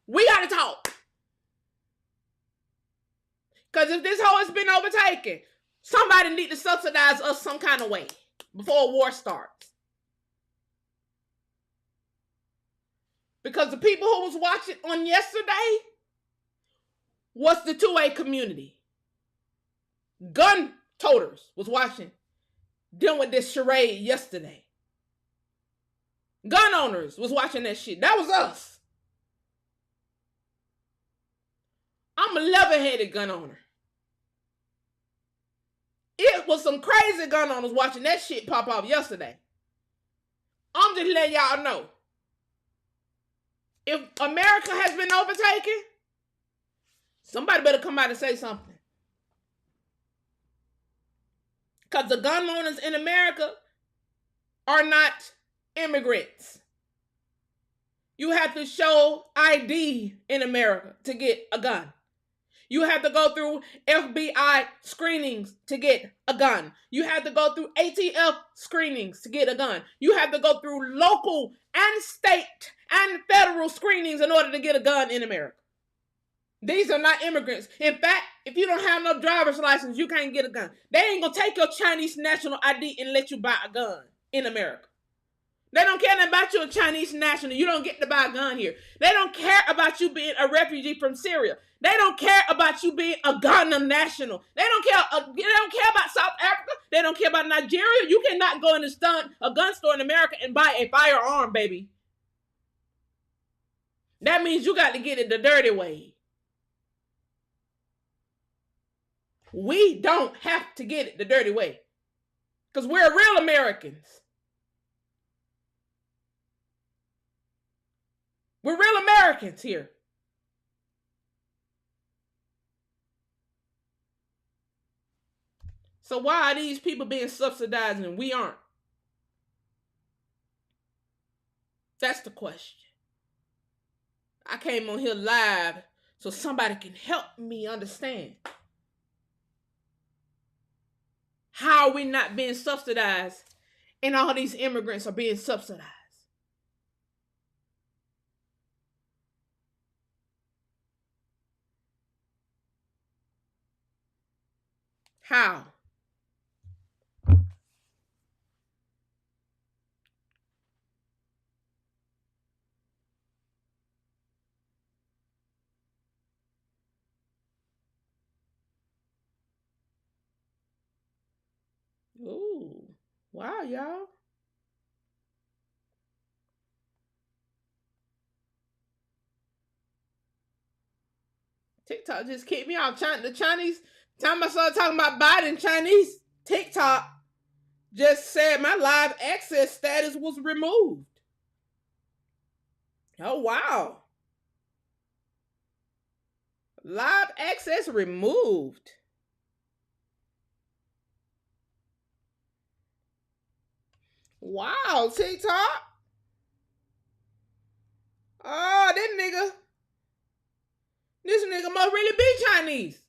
We got to talk. Because if this whole has been overtaken, somebody need to subsidize us some kind of way before a war starts. Because the people who was watching on yesterday, was the 2A community. Gun toters was watching, dealing with this charade yesterday. Gun owners was watching that shit. That was us. I'm a level-headed gun owner. It was some crazy gun owners watching that shit pop off yesterday. I'm just letting y'all know. If America has been overtaken, somebody better come out and say something. Because the gun owners in America are not immigrants. You have to show ID in America to get a gun. You have to go through FBI screenings to get a gun. You have to go through ATF screenings to get a gun. You have to go through local and state and federal screenings in order to get a gun in America. These are not immigrants. In fact, if you don't have no driver's license, you can't get a gun. They ain't gonna take your Chinese national ID and let you buy a gun in America. They don't care nothing about you a Chinese national. You don't get to buy a gun here. They don't care about you being a refugee from Syria. They don't care about you being a Ghana national. They don't care about South Africa. They don't care about Nigeria. You cannot go in a gun store in America and buy a firearm, baby. That means you got to get it the dirty way. We don't have to get it the dirty way. Because we're real Americans. We're real Americans here. So why are these people being subsidized and we aren't? That's the question. I came on here live so somebody can help me understand. How are we not being subsidized and all these immigrants are being subsidized? How? Ooh, wow, y'all. TikTok just kicked me out. The Chinese, time I started talking about Biden, Chinese TikTok just said my live access status was removed. Oh, wow. Live access removed. Wow, TikTok. Oh, this nigga must really be Chinese.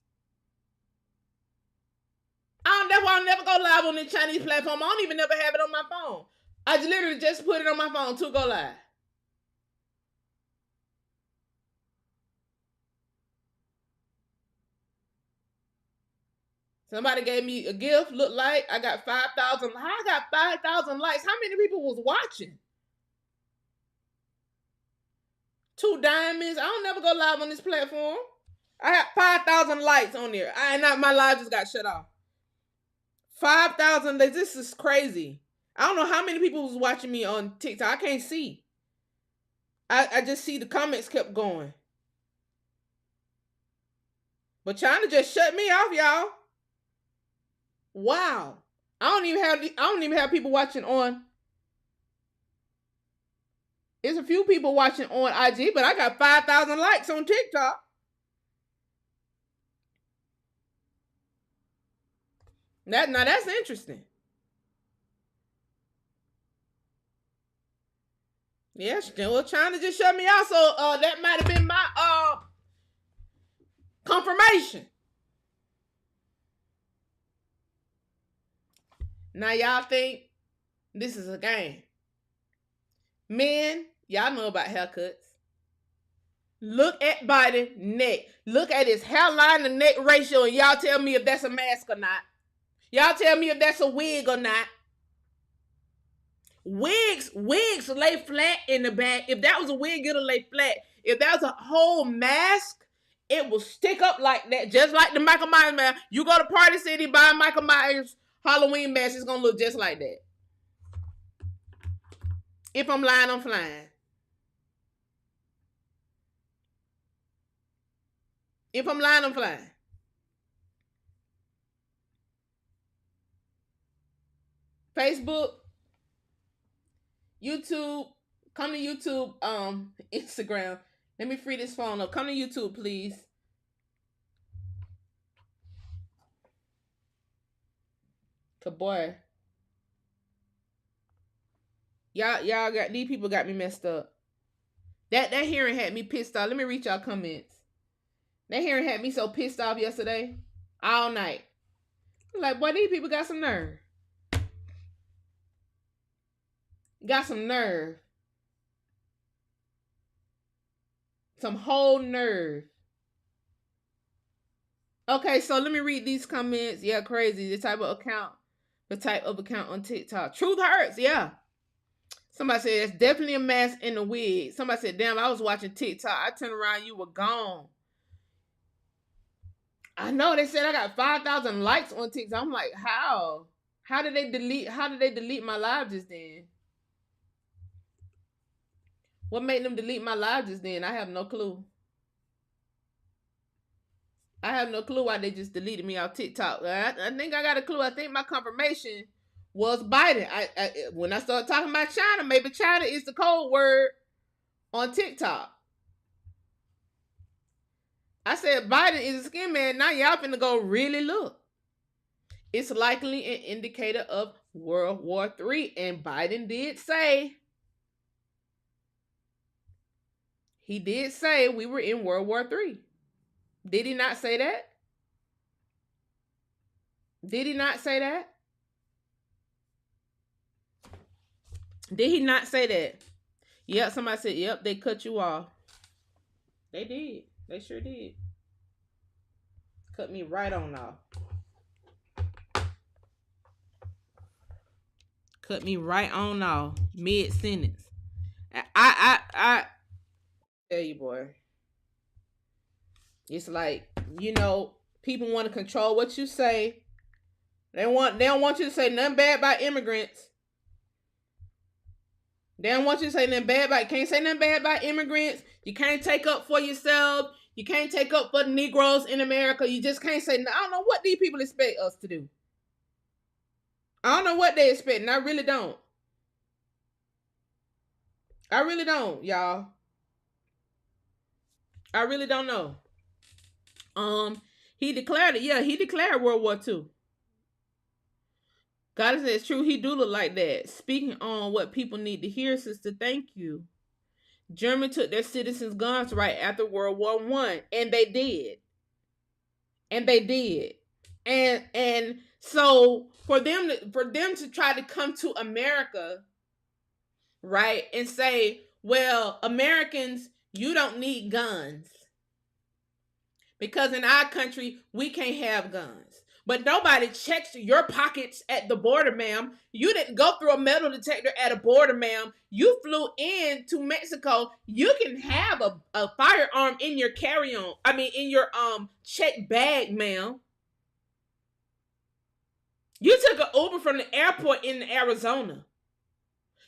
That's why I never go live on the Chinese platform. I don't even never have it on my phone. I literally just put it on my phone to go live. Somebody gave me a gift, looked like I got 5,000. I got 5,000 likes. How many people was watching? 2 diamonds. I don't never go live on this platform. I have 5,000 likes on there. My live just got shut off. 5,000. This is crazy. I don't know how many people was watching me on TikTok. I can't see. I just see the comments kept going. But China just shut me off, y'all. Wow. I don't even have people watching on. There's a few people watching on IG, but I got 5,000 likes on TikTok. Now that's interesting. Yes, well, China just shut me out, so that might have been my confirmation. Now y'all think this is a game. Men, y'all know about haircuts. Look at Biden's neck. Look at his hairline to neck ratio, and y'all tell me if that's a mask or not. Y'all tell me if that's a wig or not. Wigs lay flat in the back. If that was a wig, it'll lay flat. If that was a whole mask, it will stick up like that, just like the Michael Myers mask. You go to Party City, buy a Michael Myers Halloween mask, it's gonna look just like that. If I'm lying, I'm flying. If I'm lying, I'm flying. Facebook, YouTube, come to YouTube, Instagram. Let me free this phone up. Come to YouTube, please. Good boy. Y'all got these people got me messed up. That hearing had me pissed off. Let me read y'all comments. That hearing had me so pissed off yesterday, all night. I'm like, boy, these people got some nerve. Got some nerve. Some whole nerve. Okay, so let me read these comments. Yeah, crazy. The type of account on TikTok. Truth hurts, yeah. Somebody said, it's definitely a mask in the wig. Somebody said, damn, I was watching TikTok. I turned around, you were gone. I know, they said I got 5,000 likes on TikTok. I'm like, how? How did they delete my live just then? What made them delete my live just then? I have no clue. I have no clue why they just deleted me off TikTok. I think I got a clue. I think my confirmation was Biden. When I started talking about China, maybe China is the code word on TikTok. I said Biden is a skin man. Now y'all finna go really look. It's likely an indicator of World War III. And Biden did say, he did say we were in World War III. Did he not say that? Did he not say that? Did he not say that? Yep, somebody said, yep, they cut you off. They did. They sure did. Cut me right on off. Cut me right on off. Mid-sentence. I tell you, boy. It's like, people want to control what you say. They don't want you to say nothing bad about immigrants. They don't want you to say nothing bad about, can't say nothing bad about immigrants. You can't take up for yourself. You can't take up for the Negroes in America. You just can't say, I don't know what these people expect us to do. I don't know what they expect, and I really don't. I really don't, y'all. I really don't know. He declared it. Yeah, he declared World War II. God said it's true. He do look like that. Speaking on what people need to hear, sister, thank you. Germany took their citizens' guns right after World War I, and they did. And so for them to try to come to America, right, and say, well, Americans, you don't need guns. Because in our country, we can't have guns. But nobody checks your pockets at the border, ma'am. You didn't go through a metal detector at a border, ma'am. You flew into Mexico. You can have a firearm in your carry-on. In your check bag, ma'am. You took an Uber from the airport in Arizona.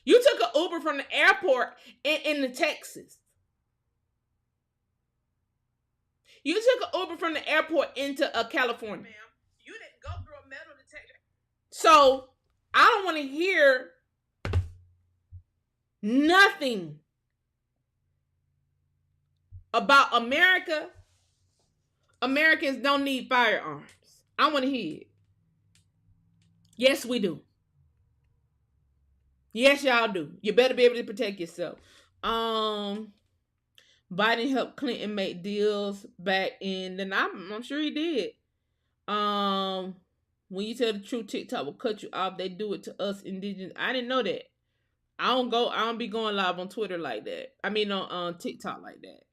You took an Uber from the airport in Texas. You took an Uber from the airport into California. Ma'am, you didn't go through a metal detector. So, I don't want to hear nothing about America. Americans don't need firearms. I want to hear it. Yes, we do. Yes, y'all do. You better be able to protect yourself. Biden helped Clinton make deals back in, and I'm sure he did. When you tell the truth, TikTok will cut you off. They do it to us indigenous. I didn't know that. I don't be going live on Twitter like that. On TikTok like that.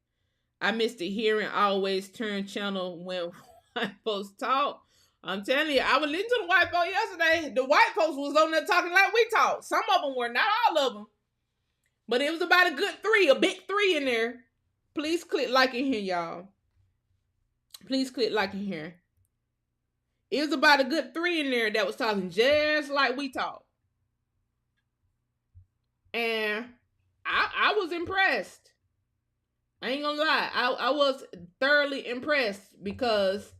I missed the hearing. I always turn channel when white folks talk. I'm telling you, I was listening to the white folks yesterday. The white folks was on there talking like we talk. Some of them were, not all of them. But it was about a good 3, a big 3 in there. Please click like in here, y'all. Please click like and hear. It was about a good 3 in there that was talking just like we talk. And I was impressed. I ain't gonna lie. I was thoroughly impressed because,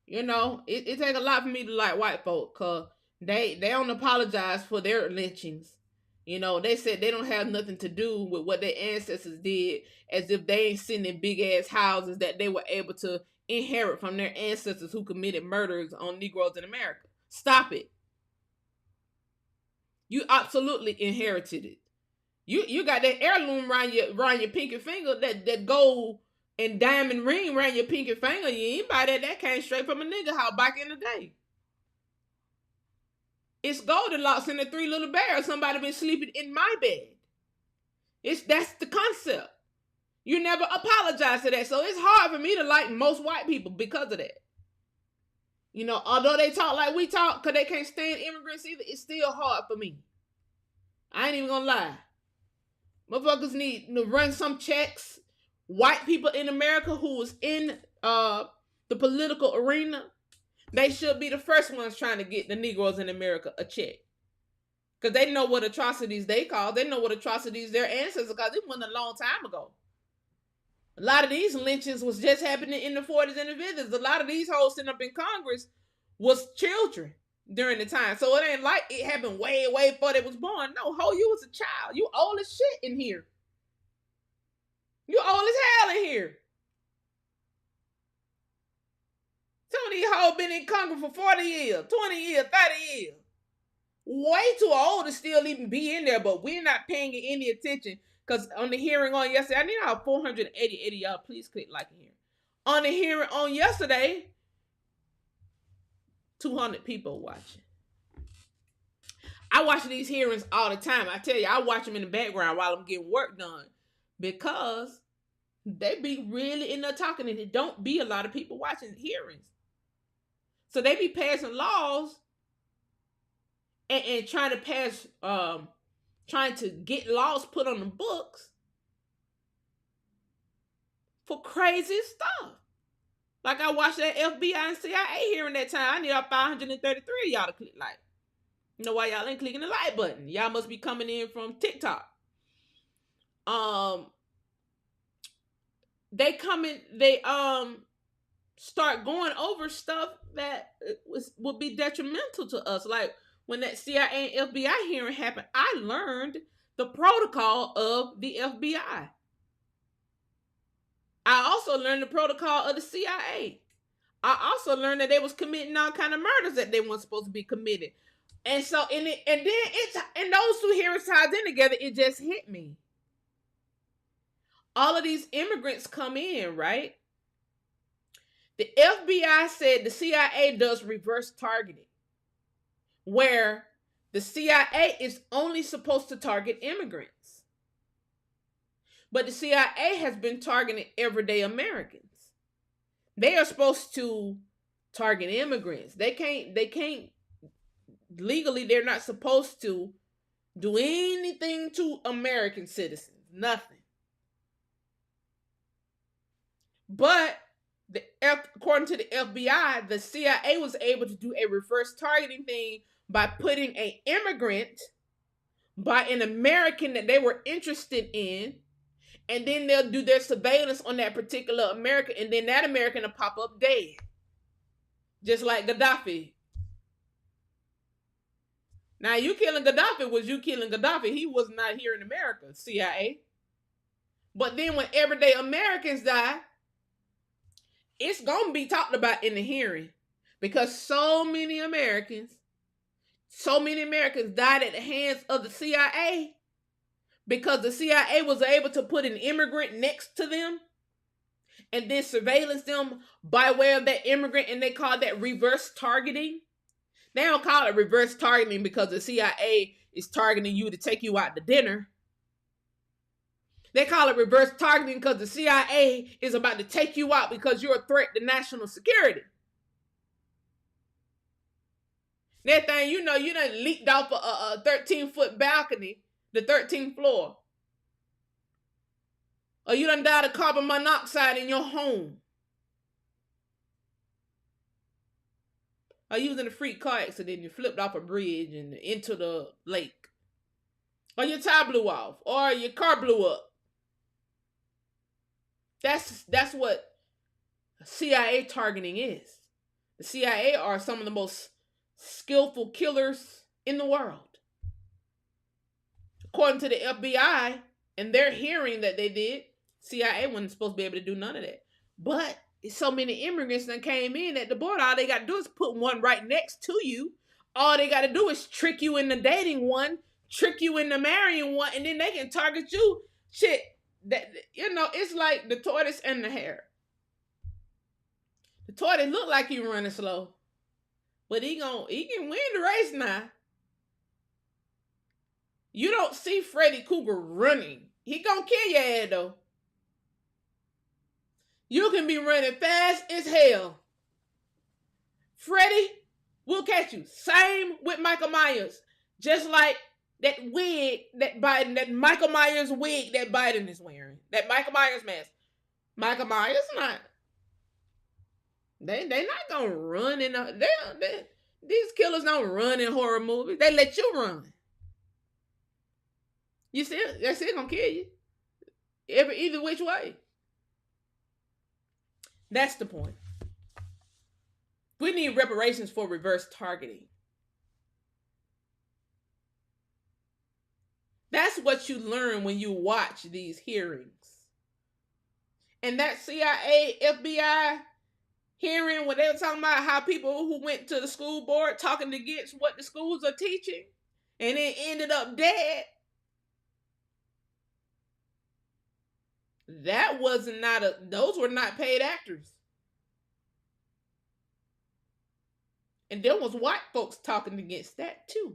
you know, it takes a lot for me to like white folk, because they don't apologize for their lynchings. You know, they said they don't have nothing to do with what their ancestors did, as if they ain't sitting in big ass houses that they were able to inherit from their ancestors who committed murders on Negroes in America. Stop it. You absolutely inherited it. You got that heirloom around your pinky finger, that gold and diamond ring around your pinky finger. You ain't buy that came straight from a nigga house back in the day. It's Goldilocks and the Three Little Bears. Somebody been sleeping in my bed. That's the concept. You never apologize to that. So it's hard for me to like most white people because of that. You know, although they talk like we talk, because they can't stand immigrants either, it's still hard for me. I ain't even gonna lie. Motherfuckers need to run some checks. White people in America who was in the political arena, they should be the first ones trying to get the Negroes in America a check. Because they know what atrocities they caused. They know what atrocities their ancestors caused. It wasn't a long time ago. A lot of these lynchings was just happening in the 40s and the 50s. A lot of these hoes sitting up in Congress was children during the time. So it ain't like it happened way before they was born. No, ho, you was a child. You old as shit in here. You old as hell in here. Some of these hoes been in Congress for 40 years, 20 years, 30 years. Way too old to still even be in there, but we're not paying it any attention. Because on the hearing on yesterday, I need our 480 of y'all, please click like and hear. On the hearing on yesterday, 200 people watching. I watch these hearings all the time. I tell you, I watch them in the background while I'm getting work done, because they be really in there talking, and it don't be a lot of people watching hearings. So they be passing laws and trying to pass, trying to get laws put on the books for crazy stuff. Like I watched that FBI and CIA hearing that time. I need our 533 of y'all to click like. You know why y'all ain't clicking the like button? Y'all must be coming in from TikTok. They start going over stuff that would be detrimental to us. Like when that CIA and FBI hearing happened, I learned the protocol of the FBI. I also learned the protocol of the CIA. I also learned that they was committing all kind of murders that they weren't supposed to be committed. And so then it's, and those two hearings tied in together, it just hit me. All of these immigrants come in, right? The FBI said the CIA does reverse targeting, where the CIA is only supposed to target immigrants. But the CIA has been targeting everyday Americans. They are supposed to target immigrants. They can't legally, they're not supposed to do anything to American citizens. Nothing. But according to the FBI, the CIA was able to do a reverse targeting thing by putting an immigrant by an American that they were interested in, and then they'll do their surveillance on that particular American, and then that American will pop up dead. Just like Gaddafi. Now, you killing Gaddafi was you killing Gaddafi. He was not here in America, CIA. But then when everyday Americans die, it's going to be talked about in the hearing, because so many Americans died at the hands of the CIA, because the CIA was able to put an immigrant next to them and then surveillance them by way of that immigrant, and they call that reverse targeting. They don't call it reverse targeting because the CIA is targeting you to take you out to dinner. They call it reverse targeting because the CIA is about to take you out because you're a threat to national security. That thing, you know, you done leaped off a 13-foot balcony, the 13th floor. Or you done died of carbon monoxide in your home. Or you was in a freak car accident, you flipped off a bridge and into the lake. Or your tire blew off. Or your car blew up. That's what CIA targeting is. The CIA are some of the most skillful killers in the world. According to the FBI and their hearing that they did, CIA wasn't supposed to be able to do none of that. But so many immigrants that came in at the border, all they got to do is put one right next to you. All they got to do is trick you into dating one, trick you into marrying one, and then they can target you. Shit, that, you know, it's like the tortoise and the hare. The tortoise look like he running slow, but he can win the race now. You don't see Freddy Krueger running. He gonna kill your ass though. You can be running fast as hell. Freddy will catch you. Same with Michael Myers. Just like that wig that Biden, that Michael Myers wig that Biden is wearing. That Michael Myers mask. Michael Myers not. They not gonna run in these killers don't run in horror movies. They let you run. You see, that's it gonna kill you. Either which way. That's the point. We need reparations for reverse targeting. That's what you learn when you watch these hearings. And that CIA, FBI hearing when they were talking about how people who went to the school board talking against what the schools are teaching and it ended up dead. That was not those were not paid actors. And there was white folks talking against that too.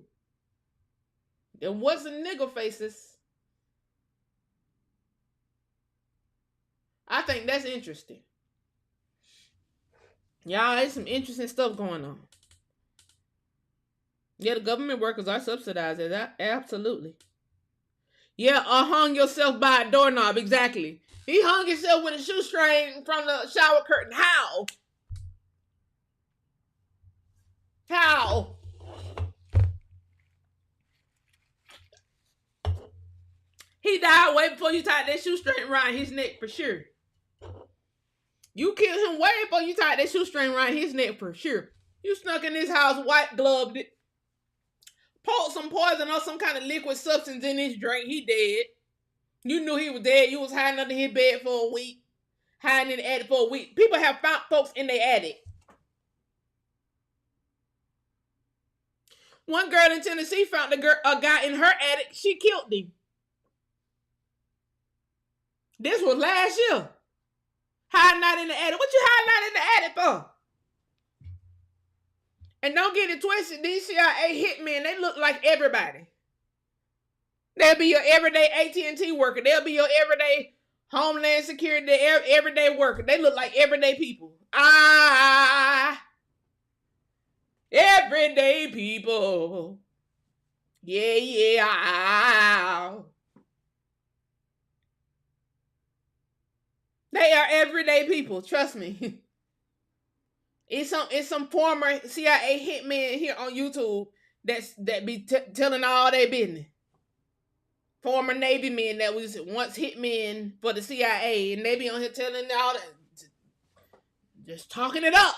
There wasn't nigger faces. I think that's interesting. Y'all, there's some interesting stuff going on. Yeah, the government workers are subsidized. Absolutely. Yeah, hung yourself by a doorknob. Exactly. He hung himself with a shoestring from the shower curtain. How? How? He died way before you tied that shoestring around his neck for sure. You killed him way before you tied that shoestring around his neck for sure. You snuck in his house, white gloved it, poured some poison or some kind of liquid substance in his drink. He dead. You knew he was dead. You was hiding under his bed for a week. Hiding in the attic for a week. People have found folks in their attic. One girl in Tennessee found a guy in her attic. She killed him. This was last year. Hiding out in the attic. What you hiding out in the attic for? And don't get it twisted. These CIA hitmen, they look like everybody. They'll be your everyday AT&T worker. They'll be your everyday Homeland Security, everyday worker. They look like everyday people. Everyday people. Yeah. They are everyday people. Trust me. It's some former CIA hitmen here on YouTube that be telling all their business. Former Navy men that was once hitmen for the CIA, and they be on here telling all that, just talking it up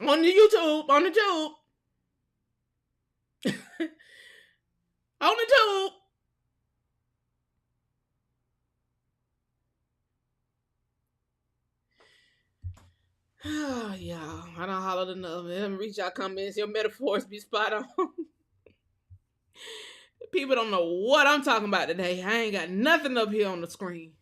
on the YouTube, on the tube, on the tube. Oh, y'all, I done hollered enough. Man, reach y'all comments. Your metaphors be spot on. People don't know what I'm talking about today. I ain't got nothing up here on the screen.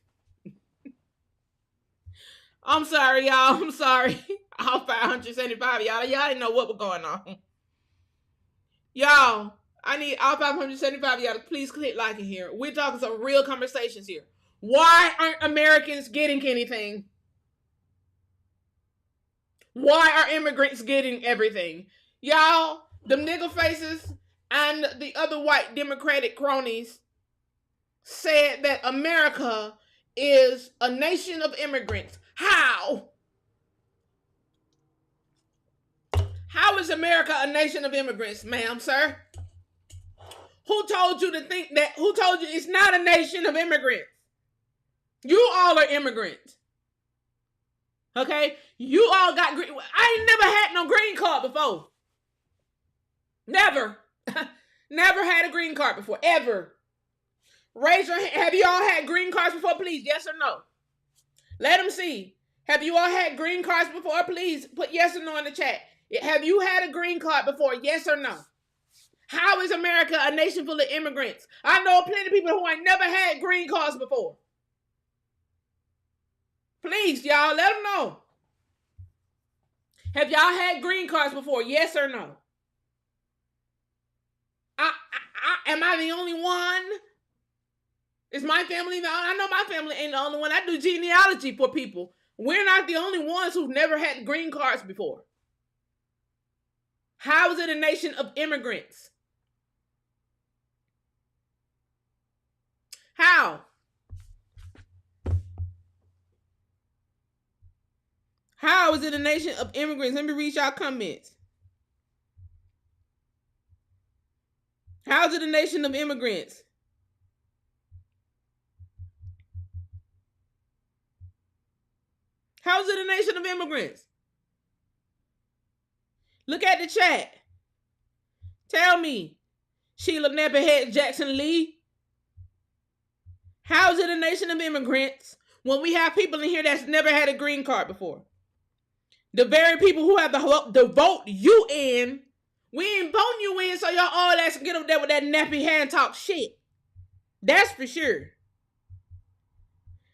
I'm sorry, y'all. I'm sorry. All 575 y'all didn't know what was going on. Y'all, I need all 575 y'all to please click like in here. We're talking some real conversations here. Why aren't Americans getting anything? Why are immigrants getting everything? Y'all, them nigger faces and the other white Democratic cronies said that America is a nation of immigrants. How? How is America a nation of immigrants, ma'am, sir? Who told you to think that? Who told you it's not a nation of immigrants? You all are immigrants. Okay? You all got green. I ain't never had no green card before. Never. Never had a green card before. Ever. Raise your hand. Have you all had green cards before, please? Yes or no? Let them see. Have you all had green cards before? Please put yes or no in the chat. Have you had a green card before? Yes or no? How is America a nation full of immigrants? I know plenty of people who ain't never had green cards before. Please, y'all, let them know. Have y'all had green cards before? Yes or no? Am I the only one? Is my family the only? I know my family ain't the only one. I do genealogy for people. We're not the only ones who've never had green cards before. How is it a nation of immigrants? How? How is it a nation of immigrants? Let me read y'all comments. How is it a nation of immigrants? How is it a nation of immigrants? Look at the chat. Tell me, Sheila Neverhead Jackson Lee. How is it a nation of immigrants when we have people in here that's never had a green card before? The very people who have to vote you in, we ain't voting you in so y'all all ass get up there with that nappy hand talk shit. That's for sure.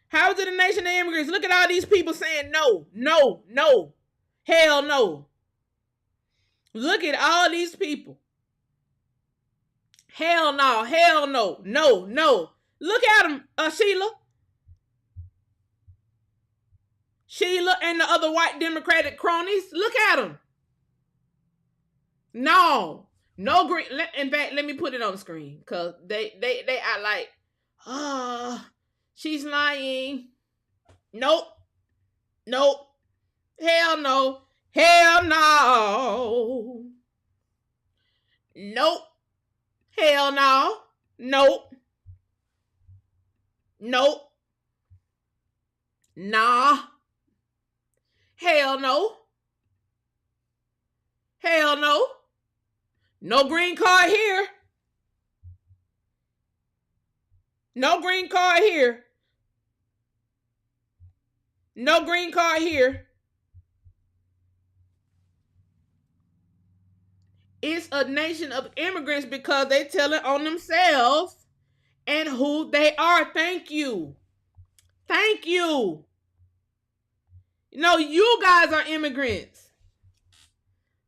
How is it a nation of immigrants? Look at all these people saying no, no, no, hell no. Look at all these people. Hell no, hell no, no, no. Look at them, Sheila. Sheila and the other white Democratic cronies. Look at them. No green. In fact, let me put it on the screen because they are like, she's lying. Nope. Hell no. Hell no. Nope. Hell no. Nope. Nah. Hell no. Hell no. No green card here. No green card here. No green card here. It's a nation of immigrants because they tell it on themselves and who they are. Thank you. Thank you. No, you guys are immigrants.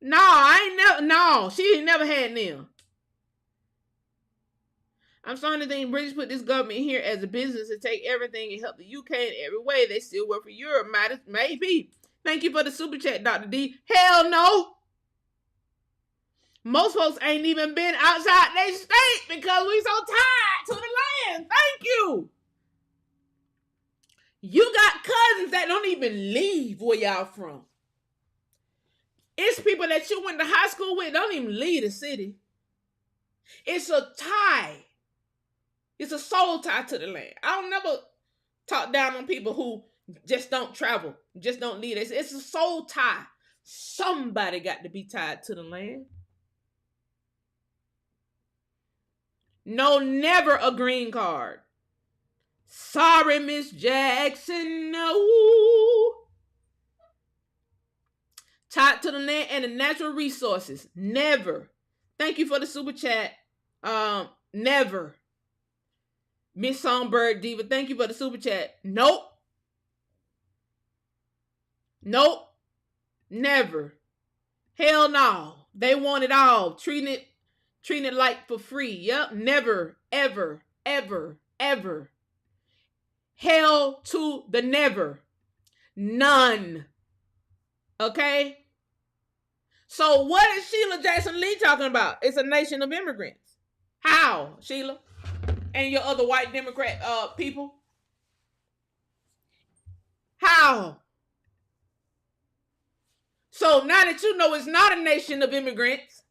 No, she ain't never had them. I'm starting to think British put this government here as a business to take everything and help the UK in every way. They still work for Europe, maybe. Thank you for the super chat, Dr. D. Hell no. Most folks ain't even been outside their state because we so tied to the land. Thank you. You got cousins that don't even leave where y'all from. It's people that you went to high school with don't even leave the city. It's a tie. It's a soul tie to the land. I don't never talk down on people who just don't travel, just don't leave. It's a soul tie. Somebody got to be tied to the land. No, never a green card. Sorry, Miss Jackson, no. Tied to the land and the natural resources. Never. Thank you for the super chat. Never. Miss Songbird Diva, thank you for the super chat. Nope. Never. Hell no. They want it all. Treating it like for free. Yep. Never, ever. Hell to the never. None. Okay? So what is Sheila Jackson Lee talking about? It's a nation of immigrants. How, Sheila? And your other white Democrat people? How? So now that you know it's not a nation of immigrants,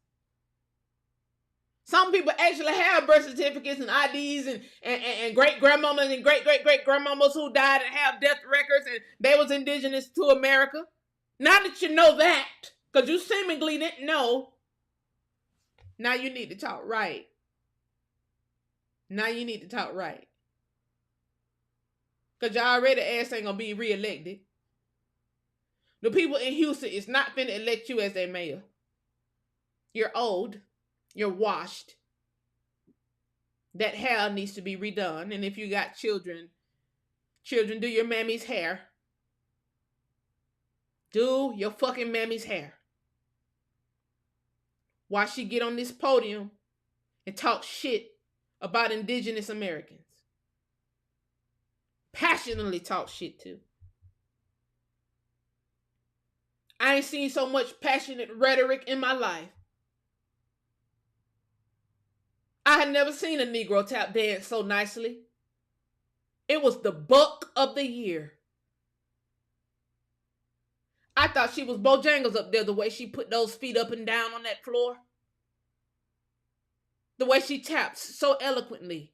some people actually have birth certificates and IDs and great grandmamas and great grandmamas who died and have death records and they was indigenous to America. Now that you know that, because you seemingly didn't know, now you need to talk right. Now you need to talk right. Because y'all already ass ain't going to be reelected. The people in Houston is not finna elect you as their mayor. You're old. You're washed. That hair needs to be redone. And if you got children, do your mammy's hair. Do your fucking mammy's hair. While she get on this podium and talk shit about indigenous Americans. Passionately talk shit too. I ain't seen so much passionate rhetoric in my life. I had never seen a Negro tap dance so nicely. It was the buck of the year. I thought she was Bojangles up there, the way she put those feet up and down on that floor. The way she taps so eloquently.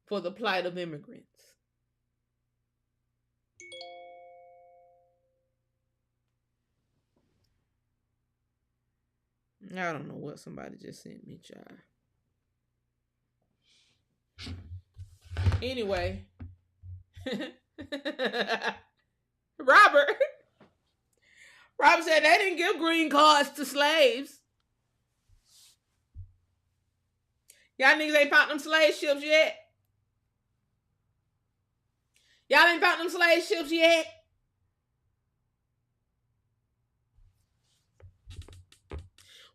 For the plight of immigrants. I don't know what somebody just sent me, child. Anyway. Robert said they didn't give green cards to slaves. Y'all niggas ain't found them slave ships yet. Y'all ain't found them slave ships yet.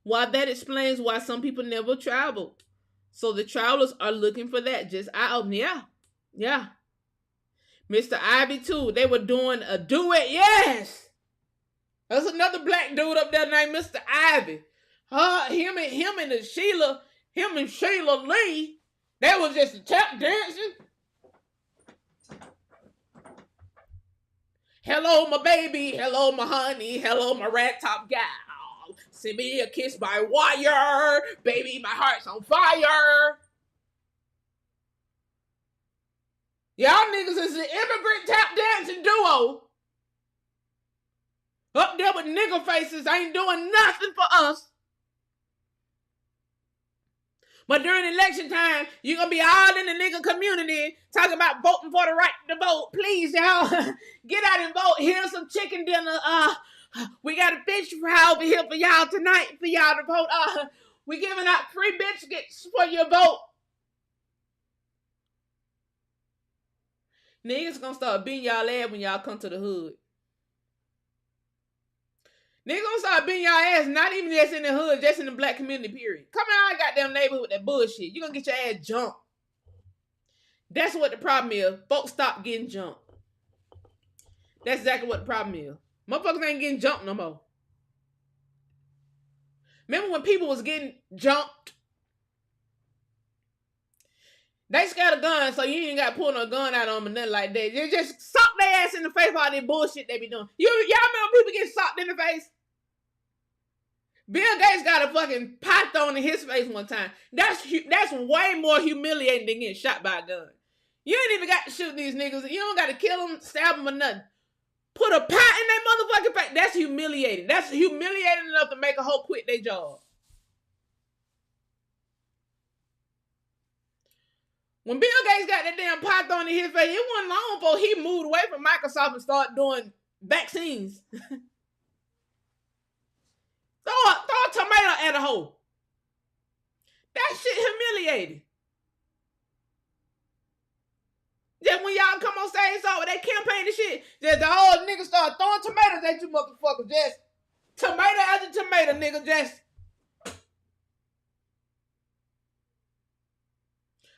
Why that explains why some people never travel. So the travelers are looking for that. Just out. Yeah. Mr. Ivy too. They were doing a duet. Yes. There's another black dude up there named Mr. Ivy. Him and Sheila Lee. They was just tap dancing. Hello, my baby. Hello, my honey. Hello, my rat top gal. Send me a kiss by wire. Baby, my heart's on fire. Y'all niggas is an immigrant tap dancing duo. Up there with nigger faces ain't doing nothing for us. But during election time, you're going to be all in the nigga community talking about voting for the right to vote. Please, y'all, get out and vote. Here's some chicken dinner. We got a fish fry over here for y'all tonight for y'all to vote. We giving out free biscuits for your vote. Niggas gonna start beating y'all ass when y'all come to the hood. Niggas gonna start beating y'all ass, not even just in the hood, just in the black community, period. Come out of goddamn neighborhood with that bullshit. You gonna get your ass jumped. That's what the problem is. Folks stop getting jumped. That's exactly what the problem is. Motherfuckers ain't getting jumped no more. Remember when people was getting jumped? They scared of guns, so you ain't got to pull no gun out on them or nothing like that. You just sock their ass in the face for all that bullshit they be doing. Y'all remember people get socked in the face? Bill Gates got a fucking python in his face one time. That's way more humiliating than getting shot by a gun. You ain't even got to shoot these niggas. You don't got to kill them, stab them or nothing. Put a pot in their motherfucking face. That's humiliating. That's humiliating enough to make a hoe quit their job. When Bill Gates got that damn python in his face, it wasn't long before he moved away from Microsoft and started doing vaccines. Throw a tomato at a hoe. That shit humiliating. Just when y'all come on stage with that campaign and shit, just the old niggas start throwing tomatoes at you motherfuckers. Just tomato after tomato, nigga. Just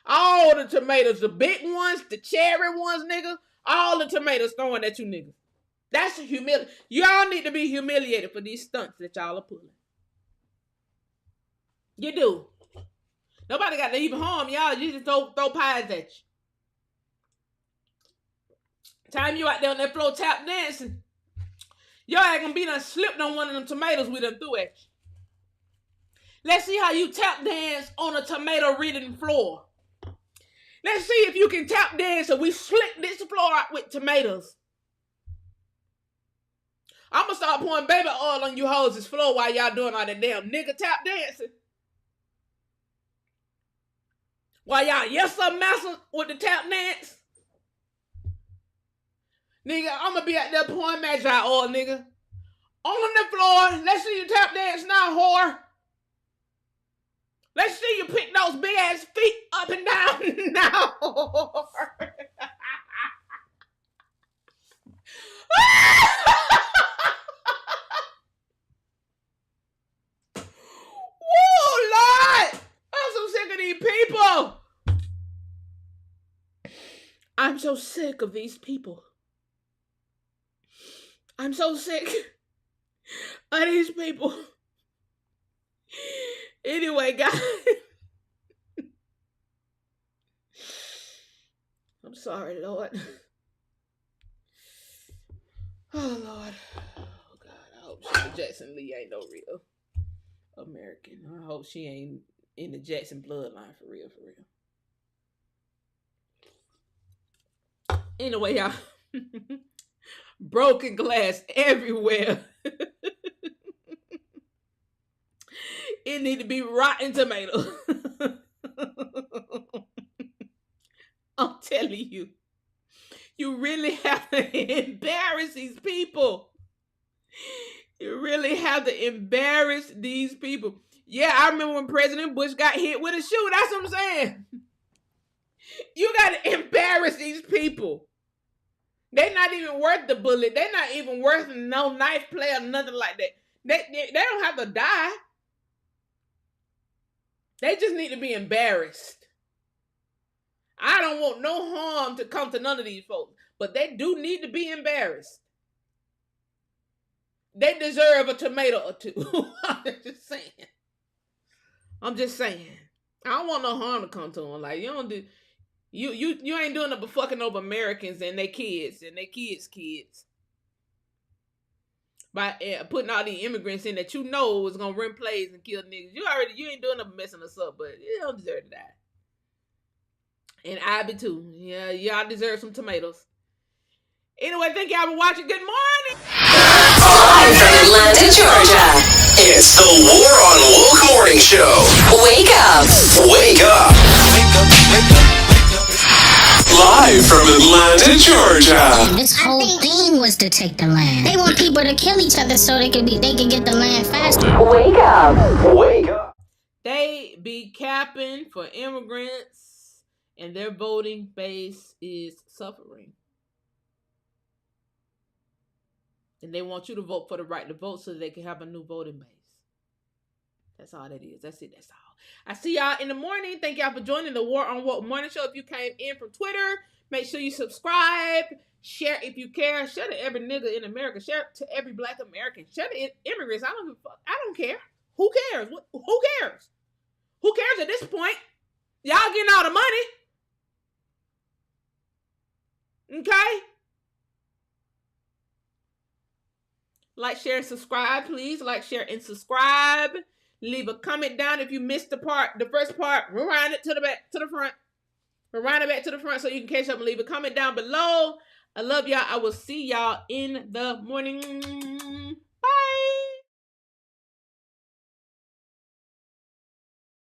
all the tomatoes, the big ones, the cherry ones, nigga. All the tomatoes throwing at you niggas. That's humiliating. Y'all need to be humiliated for these stunts that y'all are pulling. You do. Nobody got to even harm y'all. You just throw pies at you. Time you out there on that floor tap dancing, your ass gonna be done slipped on one of them tomatoes we done threw at you. Let's see how you tap dance on a tomato-ridden floor. Let's see if you can tap dance so we slick this floor out with tomatoes. I'm gonna start pouring baby oil on you hoes' floor while y'all doing all that damn nigga tap dancing. While y'all yes sir massa with the tap dance. Nigga, I'm gonna be out there pouring magi oil, nigga. On the floor, let's see you tap dance now, whore. Let's see you pick those big ass feet up and down now, whore. Woo, Lord! I'm so sick of these people. I'm so sick of these people. I'm so sick of these people. Anyway, guys. I'm sorry, Lord. Oh, Lord. Oh, God. I hope Sheila Jackson Lee ain't no real American. I hope she ain't in the Jackson bloodline for real, for real. Anyway, y'all. Broken glass everywhere. It need to be rotten tomato. I'm telling you. You really have to embarrass these people. You really have to embarrass these people. Yeah, I remember when President Bush got hit with a shoe. That's what I'm saying. You got to embarrass these people. They're not even worth the bullet. They're not even worth no knife play or nothing like that. They don't have to die. They just need to be embarrassed. I don't want no harm to come to none of these folks, but they do need to be embarrassed. They deserve a tomato or two. I'm just saying. I don't want no harm to come to them. Like, you don't do... You ain't doing it but fucking over Americans and their kids and their kids' kids. By putting all these immigrants in that you know was gonna run plays and kill niggas. You ain't doing it but messing us up, but you don't deserve to die. And I be too. Yeah, y'all deserve some tomatoes. Anyway, thank y'all for watching. Good morning. Live from Atlanta, Georgia. It's the War on Woke Morning Show. Wake up. Wake up. Wake up, wake up, wake up. Live from Atlanta, Georgia. This whole thing was to take the land. They want people to kill each other so they can get the land faster. Wake up. Wake up. They be capping for immigrants and their voting base is suffering. And they want you to vote for the right to vote so that they can have a new voting base. That's all that is. That's it. That's all. I see y'all in the morning. Thank y'all for joining the War on Woke Morning Show. If you came in from Twitter, make sure you subscribe. Share if you care. Share to every nigga in America. Share to every black American. Share to immigrants. I don't give a fuck. I don't care. Who cares? Who cares? Who cares at this point? Y'all getting all the money. Okay? Like, share, and subscribe, please. Like, share, and subscribe. Leave a comment down if you missed the first part. Rewind it to the back, to the front. Rewind it back to the front so you can catch up and leave a comment down below. I love y'all. I will see y'all in the morning.